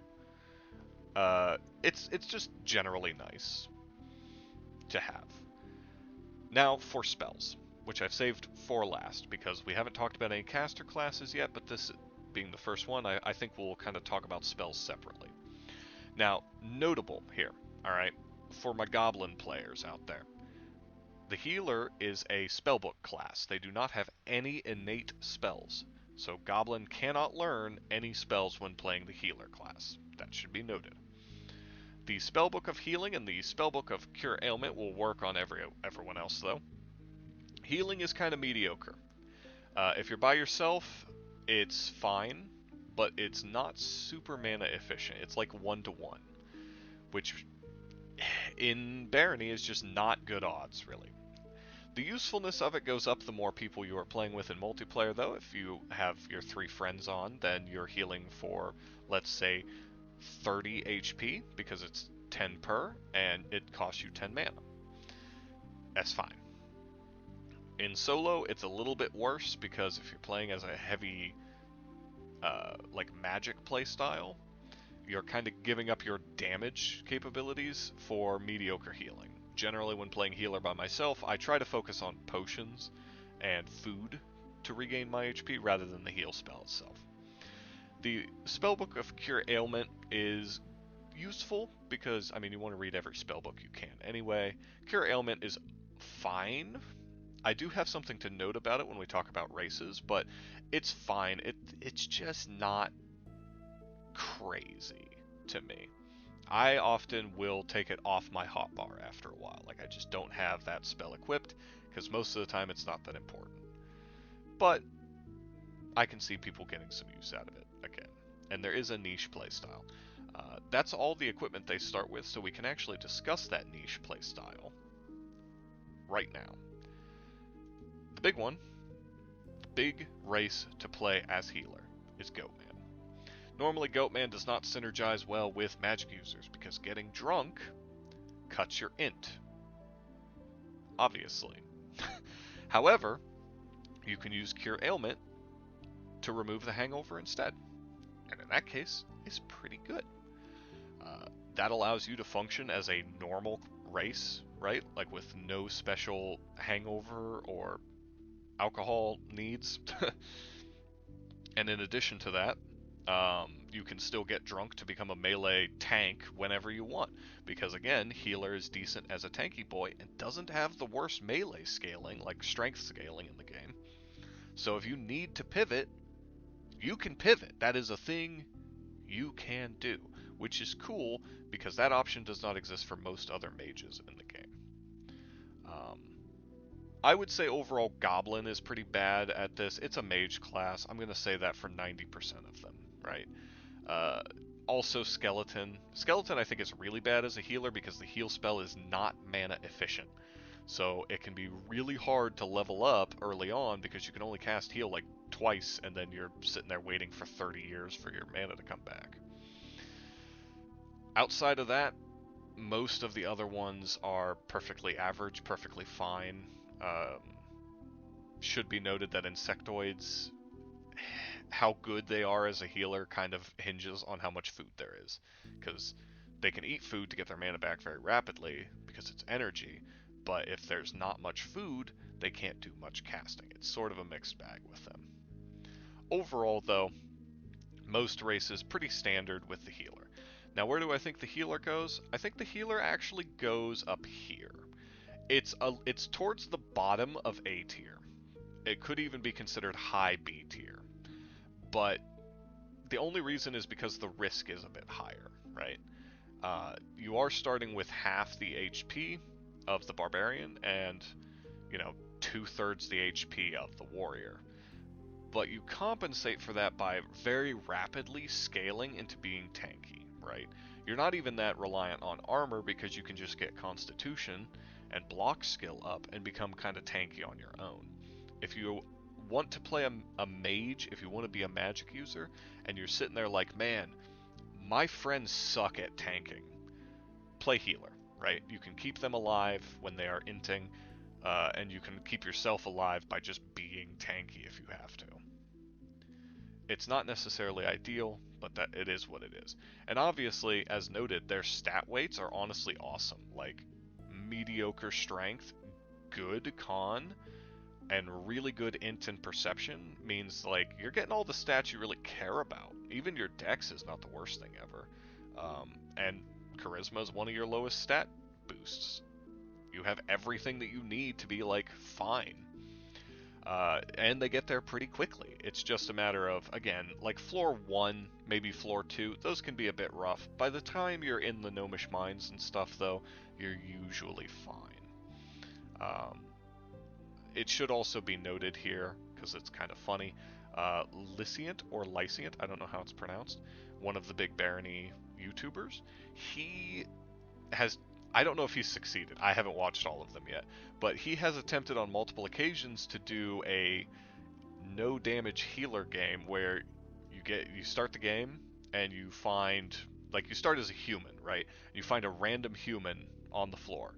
It's just generally nice to have. Now for spells, which I've saved for last because we haven't talked about any caster classes yet, but this being the first one, I think we'll kind of talk about spells separately. Now, notable here, Alright, for my goblin players out there. The healer is a spellbook class. They do not have any innate spells. So goblin cannot learn any spells when playing the healer class. That should be noted. The spellbook of healing and the spellbook of cure ailment will work on everyone else though. Healing is kind of mediocre. If you're by yourself, it's fine, but it's not super mana efficient. It's like 1-to-1, which in Barony is just not good odds, really. The usefulness of it goes up the more people you are playing with in multiplayer, though. If you have your 3 friends on, then you're healing for, let's say, 30 HP, because it's 10 per, and it costs you 10 mana. That's fine. In solo, it's a little bit worse, because if you're playing as a heavy, like, magic playstyle, you're kind of giving up your damage capabilities for mediocre healing. Generally, when playing healer by myself, I try to focus on potions and food to regain my HP rather than the heal spell itself. The spellbook of Cure Ailment is useful because, I mean, you want to read every spellbook you can anyway. Cure Ailment is fine. I do have something to note about it when we talk about races, but it's fine. It's just not crazy to me. I often will take it off my hotbar after a while. Like, I just don't have that spell equipped, because most of the time it's not that important. But I can see people getting some use out of it, again. And there is a niche playstyle. That's all the equipment they start with, so we can actually discuss that niche playstyle right now. The big one, the big race to play as healer, is Goatman. Normally, Goatman does not synergize well with magic users because getting drunk cuts your int. Obviously. However, you can use Cure Ailment to remove the hangover instead. And in that case, it's pretty good. That allows you to function as a normal race, right? Like with no special hangover or alcohol needs. And in addition to that, you can still get drunk to become a melee tank whenever you want. Because again, healer is decent as a tanky boy and doesn't have the worst melee scaling, like strength scaling in the game. So if you need to pivot, you can pivot. That is a thing you can do, which is cool because that option does not exist for most other mages in the game. I would say overall Goblin is pretty bad at this. It's a mage class. I'm going to say that for 90% of them, right? Also Skeleton. Skeleton I think is really bad as a healer because the heal spell is not mana efficient. So it can be really hard to level up early on because you can only cast heal like twice and then you're sitting there waiting for 30 years for your mana to come back. Outside of that, most of the other ones are perfectly average, perfectly fine. Should be noted that insectoids, how good they are as a healer kind of hinges on how much food there is. Because they can eat food to get their mana back very rapidly because it's energy, but if there's not much food, they can't do much casting. It's sort of a mixed bag with them. Overall, though, most races pretty standard with the healer. Now, where do I think the healer goes? I think the healer actually goes up here. It's towards the bottom of A tier. It could even be considered high B tier. But the only reason is because the risk is a bit higher, right? You are starting with half the HP of the Barbarian and, 2/3 the HP of the Warrior. But you compensate for that by very rapidly scaling into being tanky, right? You're not even that reliant on armor because you can just get Constitution and block skill up and become kind of tanky on your own. If you want to play a mage, if you want to be a magic user, and you're sitting there like, man, my friends suck at tanking, play healer, right? You can keep them alive when they are inting, and you can keep yourself alive by just being tanky if you have to. It's not necessarily ideal, but that it is what it is. And obviously, as noted, their stat weights are honestly awesome. Like, mediocre strength, good con, and really good int and perception means, like, you're getting all the stats you really care about. Even your dex is not the worst thing ever. And Charisma is one of your lowest stat boosts. You have everything that you need to be, like, fine. And they get there pretty quickly. It's just a matter of, again, like floor 1, maybe floor 2, those can be a bit rough. By the time you're in the Gnomish Mines and stuff, though, you're usually fine. It should also be noted here, because it's kind of funny, Lyciant, or Lyciant, I don't know how it's pronounced, one of the big Barony YouTubers, he has, I don't know if he's succeeded, I haven't watched all of them yet, but he has attempted on multiple occasions to do a no damage healer game where you start the game and you find, like, you start as a human, right? You find a random human on the floor.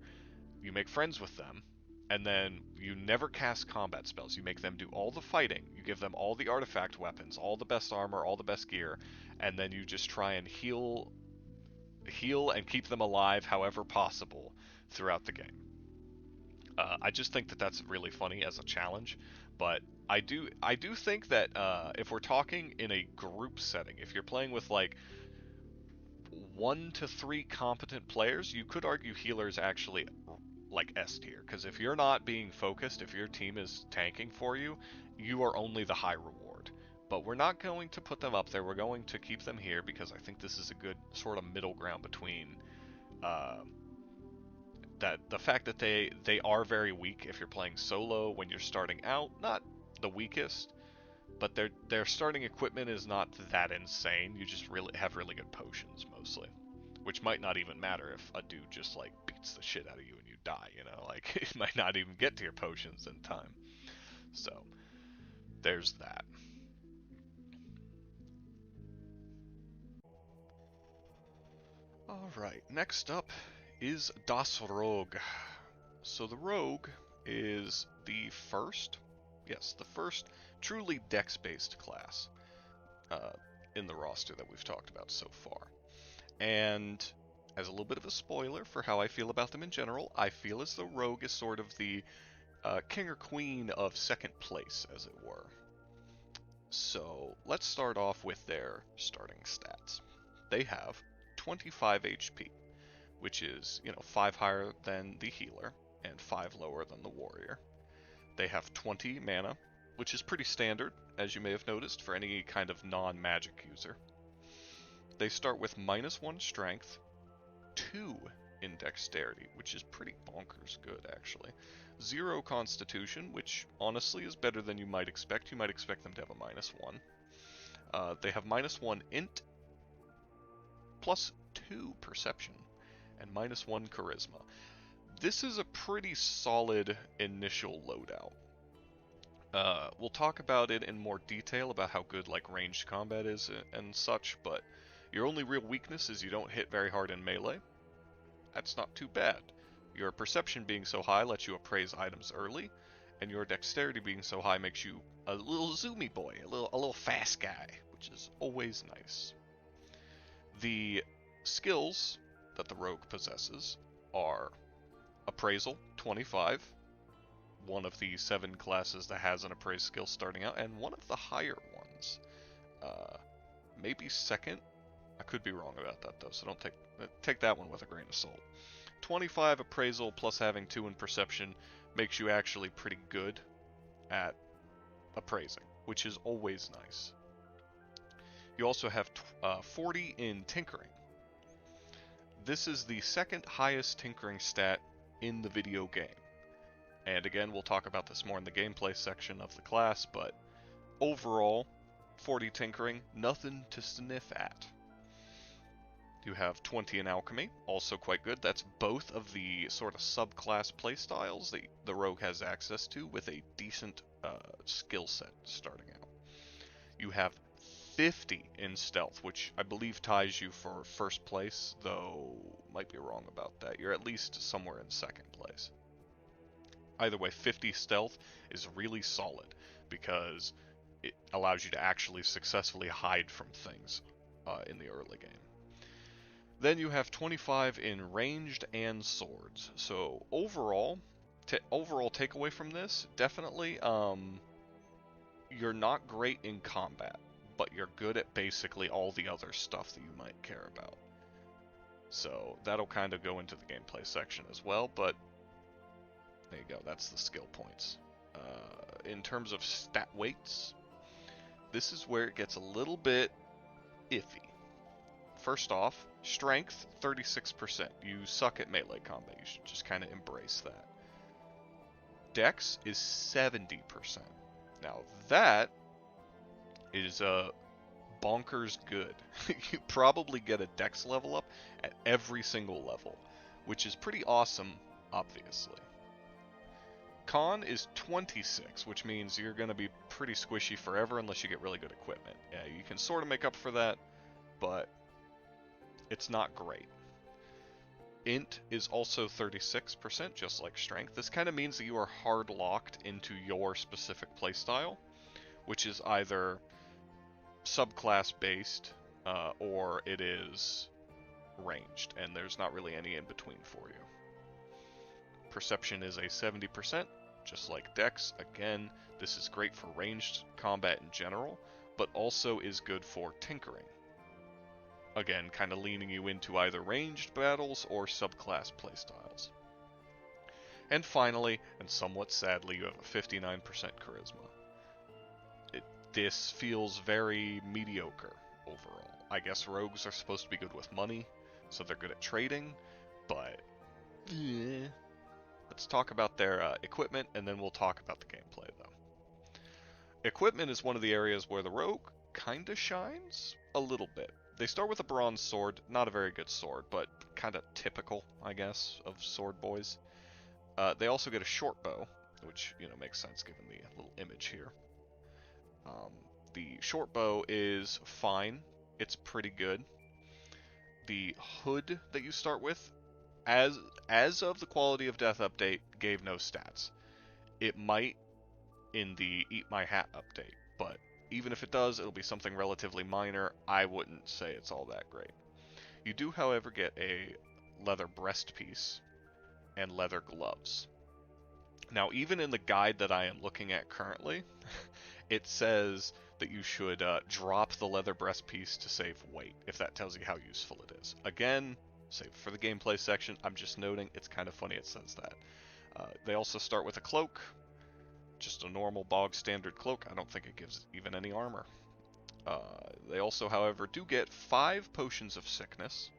You make friends with them, and then you never cast combat spells. You make them do all the fighting. You give them all the artifact weapons, all the best armor, all the best gear, and then you just try and heal and keep them alive however possible throughout the game. I just think that that's really funny as a challenge, but I do think that if we're talking in a group setting, if you're playing with like 1 to 3 competent players, you could argue healers actually like S tier, because if you're not being focused, if your team is tanking for you, you are only the high reward. But we're not going to put them up there, we're going to keep them here, because I think this is a good sort of middle ground between that the fact that they are very weak if you're playing solo when you're starting out, not the weakest, but their starting equipment is not that insane. You just really have really good potions mostly, which might not even matter if a dude just like beats the shit out of you and you die, you know, like it might not even get to your potions in time. So there's that. Alright, next up is Das Rogue. So the Rogue is the first truly dex-based class in the roster that we've talked about so far. And as a little bit of a spoiler for how I feel about them in general, I feel as though Rogue is sort of the king or queen of second place, as it were. So let's start off with their starting stats. They have 25 HP, which is, 5 higher than the healer and 5 lower than the warrior. They have 20 mana, which is pretty standard, as you may have noticed, for any kind of non-magic user. They start with -1 strength, 2 in dexterity, which is pretty bonkers good, actually. 0 constitution, which honestly is better than you might expect. You might expect them to have a -1. They have -1 int, +2 perception, and -1 charisma. This is a pretty solid initial loadout. We'll talk about it in more detail about how good like ranged combat is and such, but your only real weakness is you don't hit very hard in melee. That's not too bad. Your perception being so high lets you appraise items early, and your dexterity being so high makes you a little zoomy boy, a little fast guy, which is always nice. The skills that the rogue possesses are Appraisal, 25, one of the 7 classes that has an appraise skill starting out, and one of the higher ones. Maybe second? I could be wrong about that though, so don't take that one with a grain of salt. 25 appraisal plus having 2 in perception makes you actually pretty good at appraising, which is always nice. You also have 40 in tinkering. This is the second highest tinkering stat in the video game. And again, we'll talk about this more in the gameplay section of the class, but overall, 40 tinkering, nothing to sniff at. You have 20 in alchemy, also quite good. That's both of the sort of subclass playstyles that the rogue has access to with a decent skill set starting out. You have 50 in stealth, which I believe ties you for first place, though might be wrong about that. You're at least somewhere in second place. Either way, 50 stealth is really solid because it allows you to actually successfully hide from things in the early game. Then you have 25 in ranged and swords. So overall takeaway from this, definitely you're not great in combat, but you're good at basically all the other stuff that you might care about. So that'll kind of go into the gameplay section as well, but there you go, that's the skill points. In terms of stat weights, this is where it gets a little bit iffy. First off, strength, 36%. You suck at melee combat, you should just kind of embrace that. Dex is 70%. Now that is bonkers good. You probably get a dex level up at every single level, which is pretty awesome, obviously. Con is 26, which means you're going to be pretty squishy forever unless you get really good equipment. Yeah, you can sort of make up for that, but it's not great. Int is also 36%, just like strength. This kind of means that you are hard locked into your specific playstyle, which is either subclass based or it is ranged, and there's not really any in between for you. Perception is a 70%, just like Dex. Again, this is great for ranged combat in general, but also is good for tinkering. Again, kind of leaning you into either ranged battles or subclass playstyles. And finally, and somewhat sadly, you have a 59% charisma. This feels very mediocre overall. I guess rogues are supposed to be good with money, so they're good at trading, but let's talk about their equipment, and then we'll talk about the gameplay, though. Equipment is one of the areas where the rogue kinda shines a little bit. They start with a bronze sword, not a very good sword, but kinda typical, I guess, of sword boys. They also get a short bow, which, makes sense given the little image here. The short bow is fine. It's pretty good. The hood that you start with, as of the Quality of Death update, gave no stats. It might in the Eat My Hat update, but even if it does, it'll be something relatively minor. I wouldn't say it's all that great. You do, however, get a leather breastpiece and leather gloves. Now, even in the guide that I am looking at currently, it says that you should drop the leather breastpiece to save weight, if that tells you how useful it is. Again, save for the gameplay section. I'm just noting, it's kind of funny it says that. They also start with a cloak, just a normal bog standard cloak. I don't think it gives even any armor. They also, however, do get 5 potions of sickness,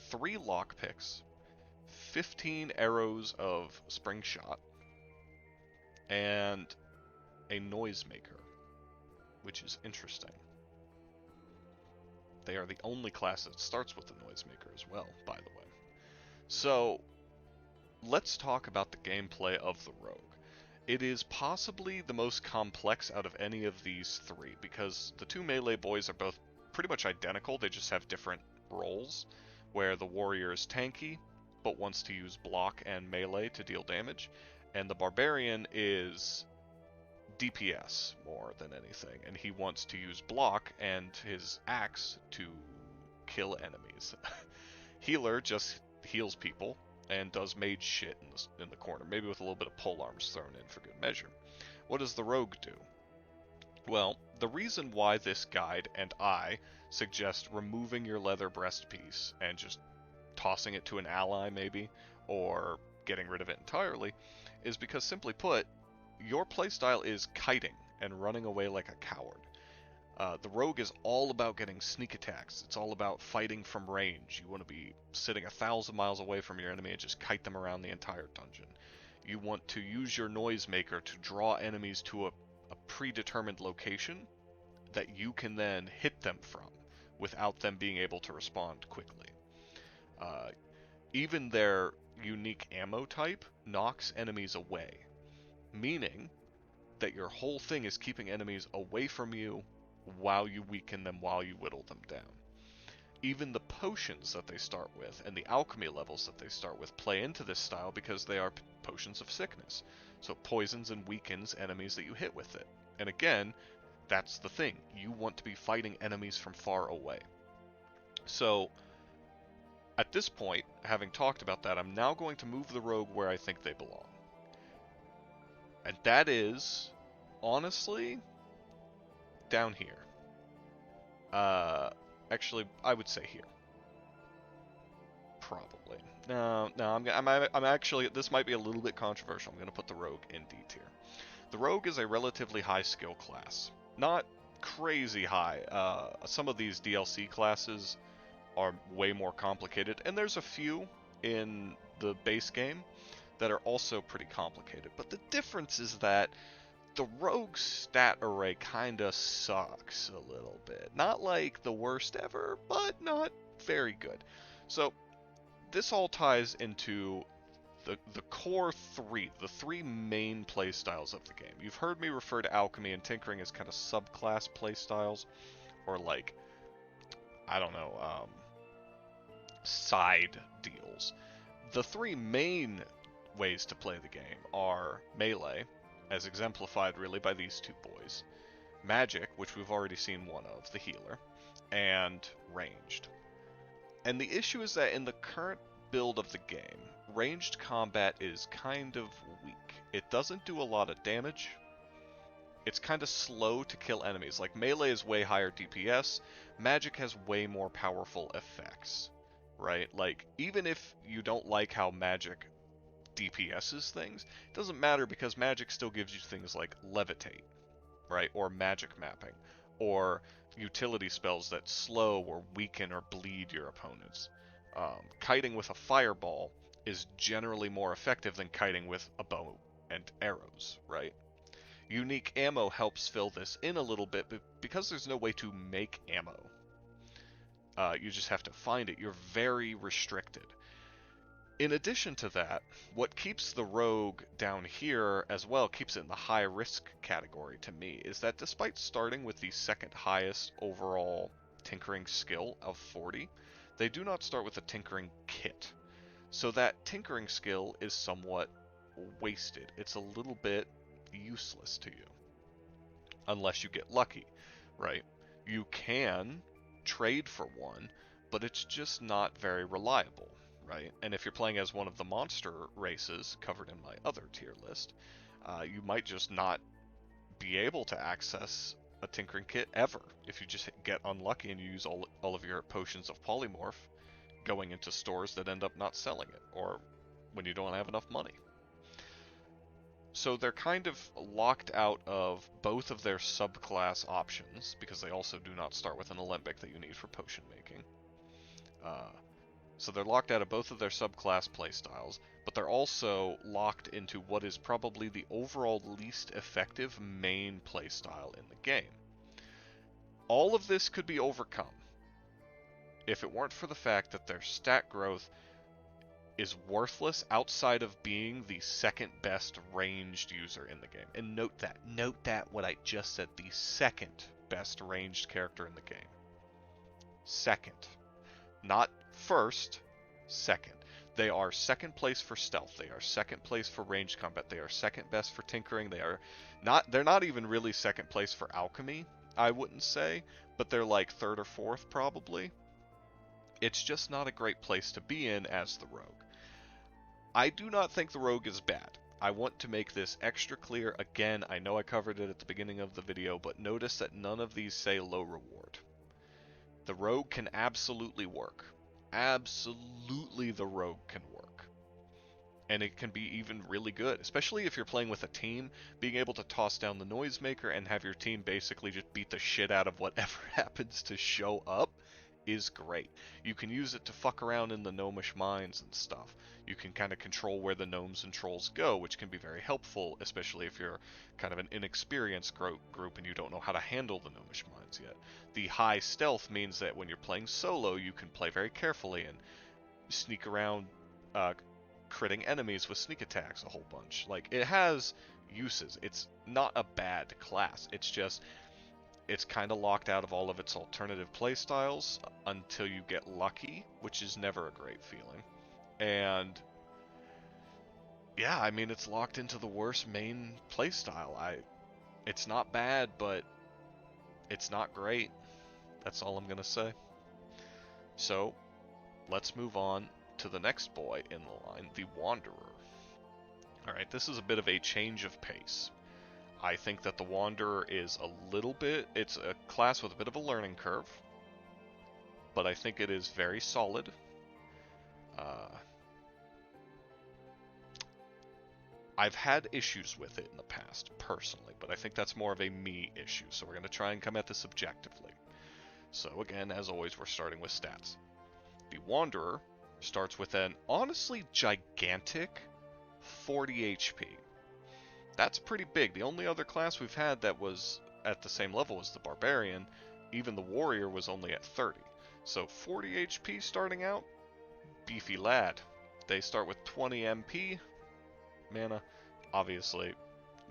3 lockpicks, 15 arrows of spring shot, and a noisemaker, which is interesting. They are the only class that starts with the noisemaker as well, by the way. So, let's talk about the gameplay of the rogue. It is possibly the most complex out of any of these 3, because the 2 melee boys are both pretty much identical, they just have different roles, where the warrior is tanky, but wants to use block and melee to deal damage, and the barbarian is DPS more than anything, and he wants to use block and his axe to kill enemies. Healer just heals people and does mage shit in the corner, maybe with a little bit of polearms thrown in for good measure. What does the rogue do? Well, the reason why this guide and I suggest removing your leather breastpiece and just tossing it to an ally maybe, or getting rid of it entirely, is because, simply put, your playstyle is kiting and running away like a coward. The rogue is all about getting sneak attacks. It's all about fighting from range. You want to be sitting 1,000 miles away from your enemy and just kite them around the entire dungeon. You want to use your noisemaker to draw enemies to a predetermined location that you can then hit them from without them being able to respond quickly. Even their unique ammo type knocks enemies away, meaning that your whole thing is keeping enemies away from you while you weaken them, while you whittle them down. Even the potions that they start with and the alchemy levels that they start with play into this style because they are potions of sickness. So it poisons and weakens enemies that you hit with it. And again, that's the thing. You want to be fighting enemies from far away. So, at this point, having talked about that, I'm now going to move the rogue where I think they belong. And that is, honestly, down here. Actually, I would say here. Probably. No, I'm actually, this might be a little bit controversial. I'm going to put the Rogue in D tier. The Rogue is a relatively high skill class. Not crazy high. Some of these DLC classes are way more complicated, and there's a few in the base game that are also pretty complicated. But the difference is that the Rogue stat array kinda sucks a little bit. Not like the worst ever, but not very good. So this all ties into the core three, the three main playstyles of the game. You've heard me refer to alchemy and tinkering as kind of subclass playstyles, or like, I don't know, side deals. The three main ways to play the game are melee, as exemplified really by these two boys, magic, which we've already seen one of, the healer, and ranged. And the issue is that in the current build of the game, ranged combat is kind of weak. It doesn't do a lot of damage. It's kind of slow to kill enemies. Like, melee is way higher DPS, magic has way more powerful effects, right? Like, even if you don't like how magic DPSs things, it doesn't matter because magic still gives you things like levitate, right? Or magic mapping, or utility spells that slow or weaken or bleed your opponents. Kiting with a fireball is generally more effective than kiting with a bow and arrows, right? Unique ammo helps fill this in a little bit, but because there's no way to make ammo, you just have to find it. You're very restricted. In addition to that, what keeps the Rogue down here as well, keeps it in the high risk category to me, is that despite starting with the second highest overall tinkering skill of 40, they do not start with a tinkering kit. So that tinkering skill is somewhat wasted. It's a little bit useless to you. Unless you get lucky, right? You can trade for one, but it's just not very reliable, right? And if you're playing as one of the monster races covered in my other tier list, you might just not be able to access a tinkering kit ever if you just get unlucky and you use all of your potions of polymorph going into stores that end up not selling it, or when you don't have enough money. So they're kind of locked out of both of their subclass options, because they also do not start with an alembic that you need for potion making. So they're locked out of both of their subclass playstyles, but they're also locked into what is probably the overall least effective main playstyle in the game. All of this could be overcome if it weren't for the fact that their stat growth is worthless outside of being the second best ranged user in the game. And note that what I just said, the second best ranged character in the game. Second. Not first, second. They are second place for stealth. They are second place for ranged combat. They are second best for tinkering. They're not even really second place for alchemy, I wouldn't say, but they're like third or fourth probably. It's just not a great place to be in as the Rogue. I do not think the Rogue is bad. I want to make this extra clear. Again, I know I covered it at the beginning of the video, but notice that none of these say low reward. The Rogue can absolutely work. Absolutely the Rogue can work. And it can be even really good, especially if you're playing with a team. Being able to toss down the noisemaker and have your team basically just beat the shit out of whatever happens to show up is great. You can use it to fuck around in the gnomish mines and stuff. You can kind of control where the gnomes and trolls go, which can be very helpful, especially if you're kind of an inexperienced group and you don't know how to handle the gnomish mines yet. The high stealth means that when you're playing solo, you can play very carefully and sneak around, critting enemies with sneak attacks a whole bunch. Like, it has uses. It's not a bad class. It's just, it's kind of locked out of all of its alternative playstyles until you get lucky, which is never a great feeling. And yeah, I mean, it's locked into the worst main playstyle. It's not bad, but it's not great. That's all I'm gonna say. So let's move on to the next boy in the line, the Wanderer. Alright, this is a bit of a change of pace. I think that the Wanderer is it's a class with a bit of a learning curve, but I think it is very solid. Uh, I've had issues with it in the past, personally, but I think that's more of a me issue, so we're going to try and come at this objectively. So again, as always, we're starting with stats. The Wanderer starts with an honestly gigantic 40 HP. That's pretty big. The only other class we've had that was at the same level as the Barbarian, even the Warrior was only at 30. So 40 HP starting out, beefy lad. They start with 20 MP, mana. Obviously,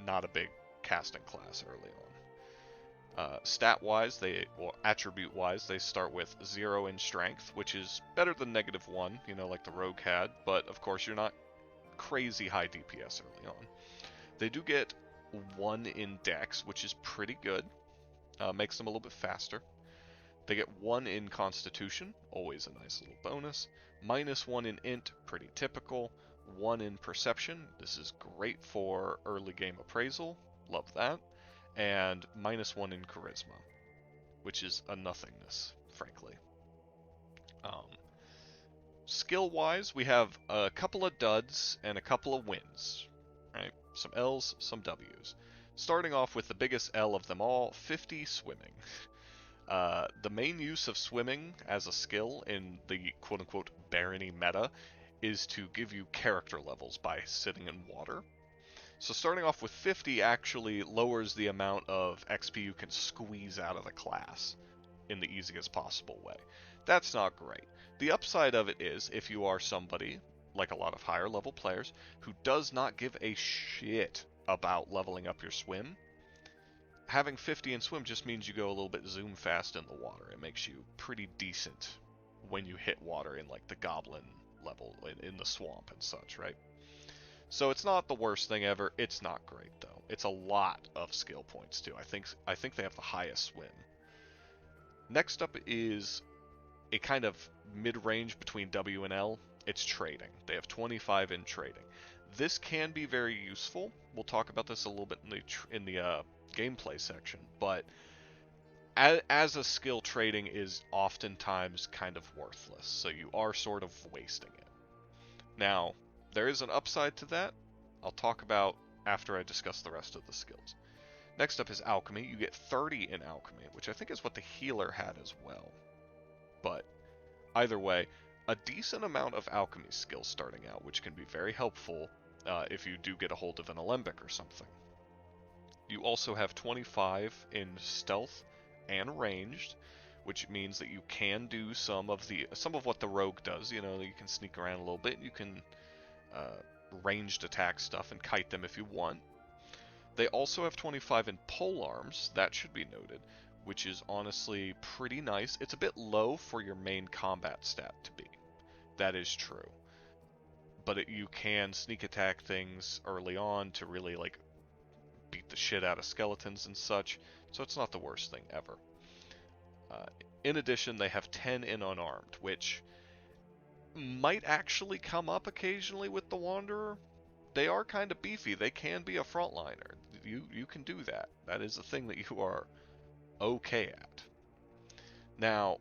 not a big casting class early on. Stat-wise, or attribute-wise, they start with 0 in strength, which is better than -1, you know, like the Rogue had, but of course you're not crazy high DPS early on. They do get 1 in dex, which is pretty good, makes them a little bit faster. They get 1 in constitution, always a nice little bonus, -1 in int, pretty typical, 1 in perception, this is great for early game appraisal, love that, and -1 in charisma, which is a nothingness, frankly. Skill-wise, we have a couple of duds and a couple of wins, right? Some L's, some W's. Starting off with the biggest L of them all, 50 swimming. The main use of swimming as a skill in the quote-unquote Barony meta is to give you character levels by sitting in water. So starting off with 50 actually lowers the amount of XP you can squeeze out of the class in the easiest possible way. That's not great. The upside of it is, if you are somebody, like a lot of higher level players, who does not give a shit about leveling up your swim, having 50 in swim just means you go a little bit zoom fast in the water. It makes you pretty decent when you hit water in like the goblin level, in the swamp and such, right? So it's not the worst thing ever. It's not great though. It's a lot of skill points too. I think they have the highest swim. Next up is a kind of mid-range between W and L. It's trading. They have 25 in trading. This can be very useful. We'll talk about this a little bit in the gameplay section, but as a skill, trading is oftentimes kind of worthless, so you are sort of wasting it. Now, there is an upside to that. I'll talk about after I discuss the rest of the skills. Next up is Alchemy. You get 30 in Alchemy, which I think is what the Healer had as well. But either way, a decent amount of Alchemy skills starting out, which can be very helpful if you do get a hold of an Alembic or something. You also have 25 in Stealth and Ranged, which means that you can do some of what the Rogue does. You know, you can sneak around a little bit, you can ranged attack stuff and kite them if you want. They also have 25 in Polearms, that should be noted, which is honestly pretty nice. It's a bit low for your main combat stat to be. That is true. But you can sneak attack things early on to really like beat the shit out of skeletons and such, so it's not the worst thing ever. In addition, they have 10 in Unarmed, which might actually come up occasionally with the Wanderer. They are kind of beefy. They can be a frontliner. You can do that. That is a thing that you are okay at. Now,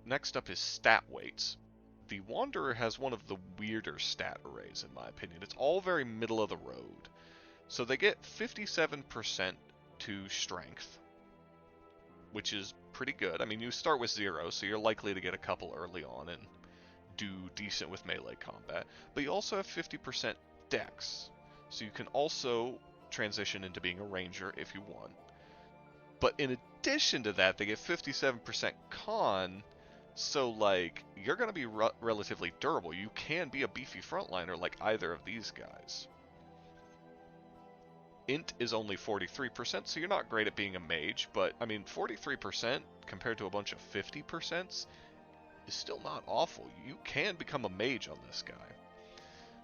next up is stat weights. The Wanderer has one of the weirder stat arrays, in my opinion. It's all very middle of the road. So they get 57% to strength, which is pretty good. I mean, you start with 0, so you're likely to get a couple early on and do decent with melee combat. But you also have 50% dex, so you can also transition into being a ranger if you want. But in addition to that, they get 57% con, so like, you're going to be relatively durable. You can be a beefy frontliner like either of these guys. Int is only 43%, so you're not great at being a mage, but, I mean, 43% compared to a bunch of 50% is still not awful. You can become a mage on this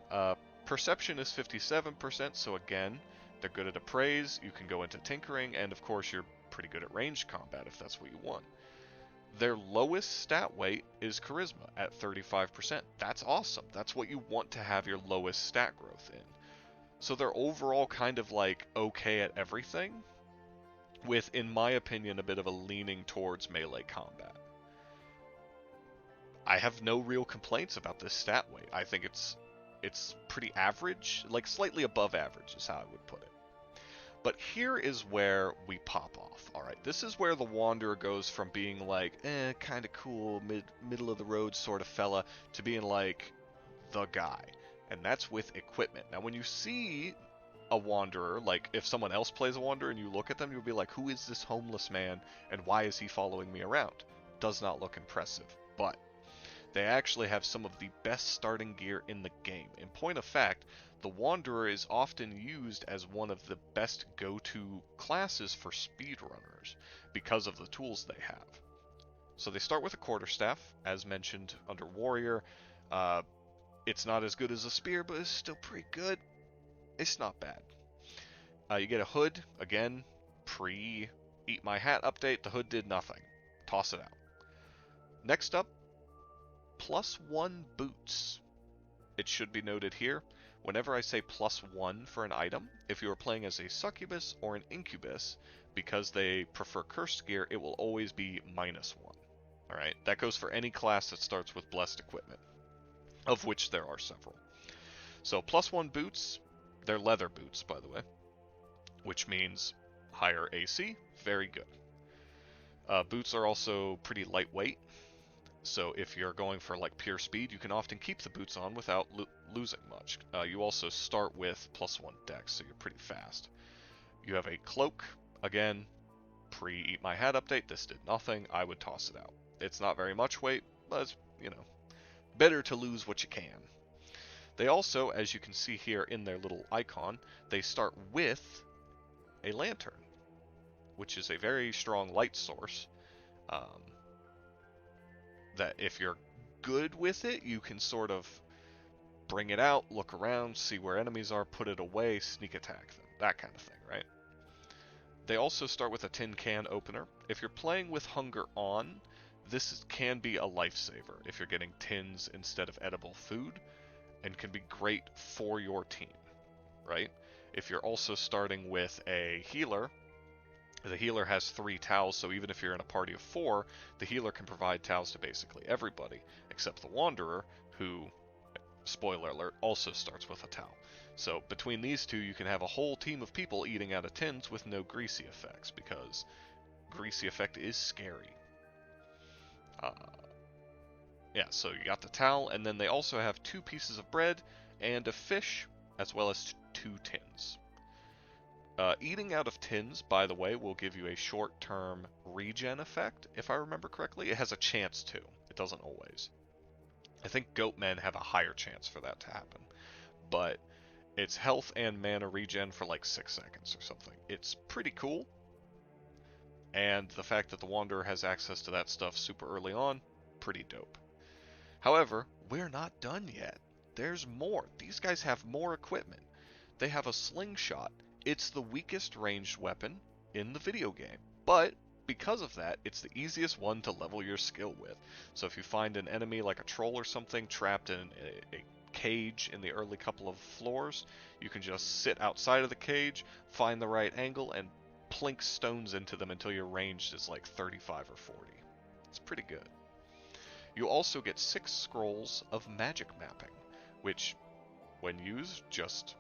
guy. Perception is 57%, so again, they're good at appraise, you can go into tinkering, and of course you're pretty good at ranged combat if that's what you want. Their lowest stat weight is charisma at 35%. That's awesome. That's what you want to have your lowest stat growth in. So they're overall kind of like okay at everything, with, in my opinion, a bit of a leaning towards melee combat. I have no real complaints about this stat weight. I think it's pretty average, like slightly above average is how I would put it. But here is where we pop off. All right, this is where the Wanderer goes from being like, kind of cool, middle of the road sort of fella, to being like the guy. And that's with equipment. Now, when you see a Wanderer, like if someone else plays a Wanderer and you look at them, you'll be like, who is this homeless man and why is he following me around? Does not look impressive, but they actually have some of the best starting gear in the game. In point of fact, the Wanderer is often used as one of the best go-to classes for speedrunners because of the tools they have. So they start with a quarterstaff, as mentioned under Warrior. It's not as good as a spear, but it's still pretty good. It's not bad. You get a hood, again, pre-Eat My Hat update, the hood did nothing. Toss it out. Next up, +1 boots. It should be noted here, whenever I say +1 for an item, if you are playing as a succubus or an incubus, because they prefer cursed gear, it will always be -1. Alright, that goes for any class that starts with blessed equipment, of which there are several. So +1 boots, they're leather boots, by the way, which means higher AC, very good. Boots are also pretty lightweight, so if you're going for like pure speed, you can often keep the boots on without losing much. You also start with +1 dex, so you're pretty fast. You have a cloak, again, pre-Eat My Hat update, this did nothing, I would toss it out. It's not very much weight, but it's, better to lose what you can. They also, as you can see here in their little icon, they start with a lantern, which is a very strong light source. That if you're good with it, you can sort of bring it out, look around, see where enemies are, put it away, sneak attack them, that kind of thing, right? They also start with a tin can opener. If you're playing with hunger on, this can be a lifesaver if you're getting tins instead of edible food, and can be great for your team, right? If you're also starting with a healer, the healer has 3 towels, so even if you're in a party of 4, the healer can provide towels to basically everybody, except the Wanderer, who, spoiler alert, also starts with a towel. So between these two, you can have a whole team of people eating out of tins with no greasy effects, because greasy effect is scary. Yeah, so you got the towel, and then they also have 2 pieces of bread and a fish, as well as 2 tins. Eating out of tins, by the way, will give you a short-term regen effect, if I remember correctly. It has a chance to. It doesn't always. I think goatmen have a higher chance for that to happen. But it's health and mana regen for like 6 seconds or something. It's pretty cool. And the fact that the Wanderer has access to that stuff super early on, pretty dope. However, we're not done yet. There's more. These guys have more equipment. They have a slingshot. It's the weakest ranged weapon in the video game, but because of that, it's the easiest one to level your skill with. So if you find an enemy like a troll or something trapped in a cage in the early couple of floors, you can just sit outside of the cage, find the right angle, and plink stones into them until your range is like 35 or 40. It's pretty good. You also get 6 scrolls of magic mapping, which, when used, just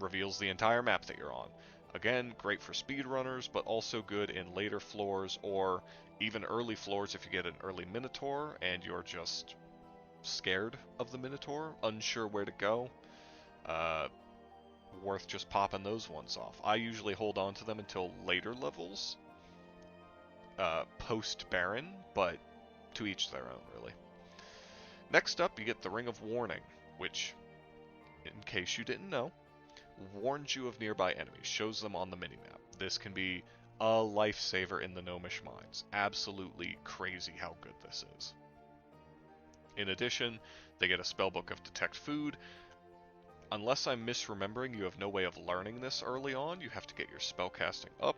reveals the entire map that you're on. Again, great for speedrunners, but also good in later floors or even early floors if you get an early Minotaur and you're just scared of the Minotaur, unsure where to go. Worth just popping those ones off. I usually hold on to them until later levels, post-Baron, but to each their own, really. Next up, you get the Ring of Warning, which, in case you didn't know, warns you of nearby enemies, shows them on the minimap. This can be a lifesaver in the Gnomish mines. Absolutely crazy how good this is. In addition, they get a spellbook of Detect Food. Unless I'm misremembering, you have no way of learning this early on. You have to get your spellcasting up,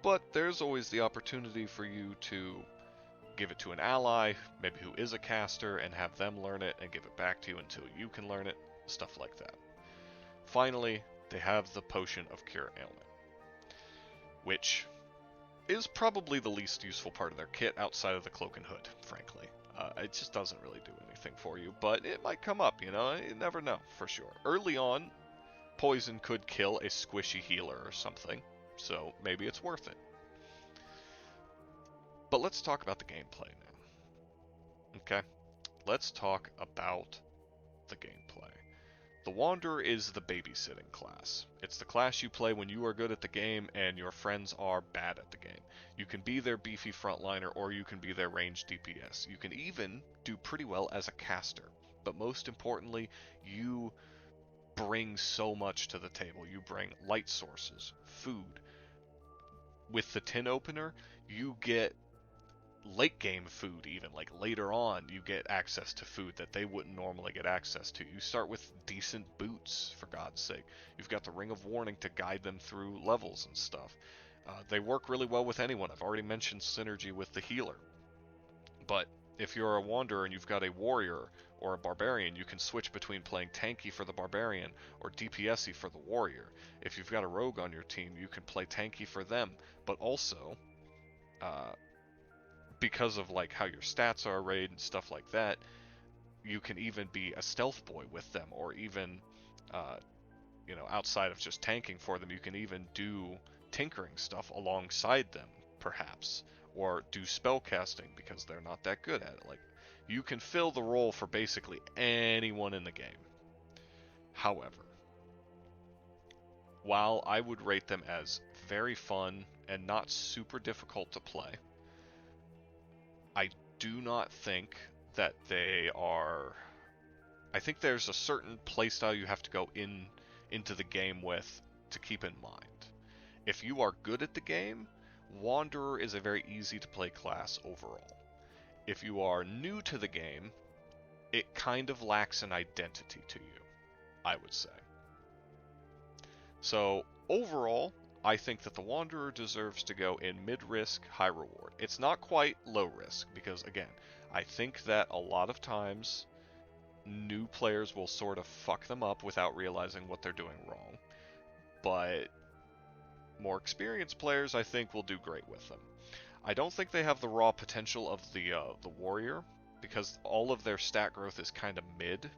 but there's always the opportunity for you to give it to an ally, maybe who is a caster, and have them learn it and give it back to you until you can learn it, stuff like that. Finally, they have the Potion of Cure Ailment, which is probably the least useful part of their kit outside of the cloak and hood, frankly. It just doesn't really do anything for you, but it might come up, you know? You never know, for sure. Early on, poison could kill a squishy healer or something, so maybe it's worth it. But let's talk about the gameplay now. Okay? Let's talk about the gameplay. The Wanderer is the babysitting class. It's the class you play when you are good at the game and your friends are bad at the game. You can be their beefy frontliner or you can be their ranged DPS. You can even do pretty well as a caster. But most importantly, you bring so much to the table. You bring light sources, food. With the tin opener, you get late game food. Even like later on you get access to food that they wouldn't normally get access to. You start with decent boots, for God's sake. You've got the Ring of Warning to guide them through levels and stuff. They work really well with anyone. I've already mentioned synergy with the healer, but if you're a Wanderer and you've got a Warrior or a Barbarian, you can switch between playing tanky for the Barbarian or DPSy for the Warrior. If you've got a Rogue on your team, you can play tanky for them, but also because of like how your stats are arrayed and stuff like that, you can even be a stealth boy with them, or even outside of just tanking for them, you can even do tinkering stuff alongside them, perhaps, or do spell casting because they're not that good at it. Like, you can fill the role for basically anyone in the game. However, while I would rate them as very fun and not super difficult to play, I do not think that they are... I think there's a certain playstyle you have to go into the game with to keep in mind. If you are good at the game, Wanderer is a very easy to play class overall. If you are new to the game, it kind of lacks an identity to you, I would say. So overall, I think that the Wanderer deserves to go in mid-risk, high-reward. It's not quite low-risk, because again, I think that a lot of times new players will sort of fuck them up without realizing what they're doing wrong. But more experienced players, I think, will do great with them. I don't think they have the raw potential of the Warrior, because all of their stat growth is kind of mid.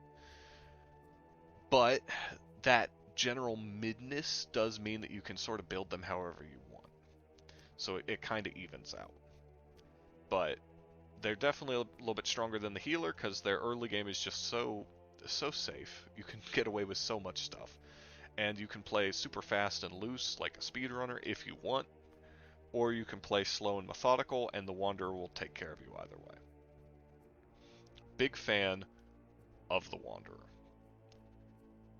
But that general midness does mean that you can sort of build them however you want. So it kind of evens out. But they're definitely a little bit stronger than the healer, because their early game is just so safe. You can get away with so much stuff. And you can play super fast and loose like a speedrunner if you want, or you can play slow and methodical, and the Wanderer will take care of you either way. Big fan of the Wanderer.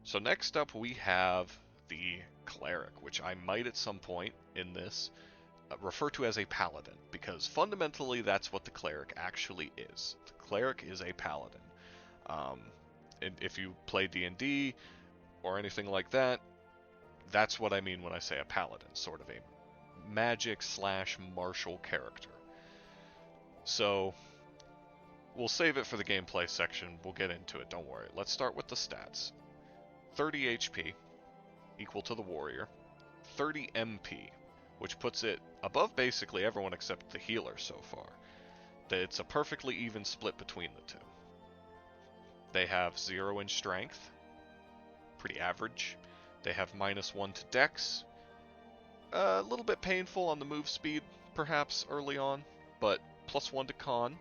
So next up we have the Cleric, which I might at some point in this refer to as a Paladin, because fundamentally that's what the Cleric actually is. The Cleric is a Paladin. And if you play D&D or anything like that, that's what I mean when I say a Paladin, sort of a magic / martial character. So we'll save it for the gameplay section. We'll get into it, don't worry. Let's start with the stats. 30 HP, equal to the Warrior. 30 MP, which puts it above basically everyone except the healer so far. It's a perfectly even split between the two. They have 0 in strength, pretty average. They have -1 to dex, a little bit painful on the move speed, perhaps early on, but +1 to con,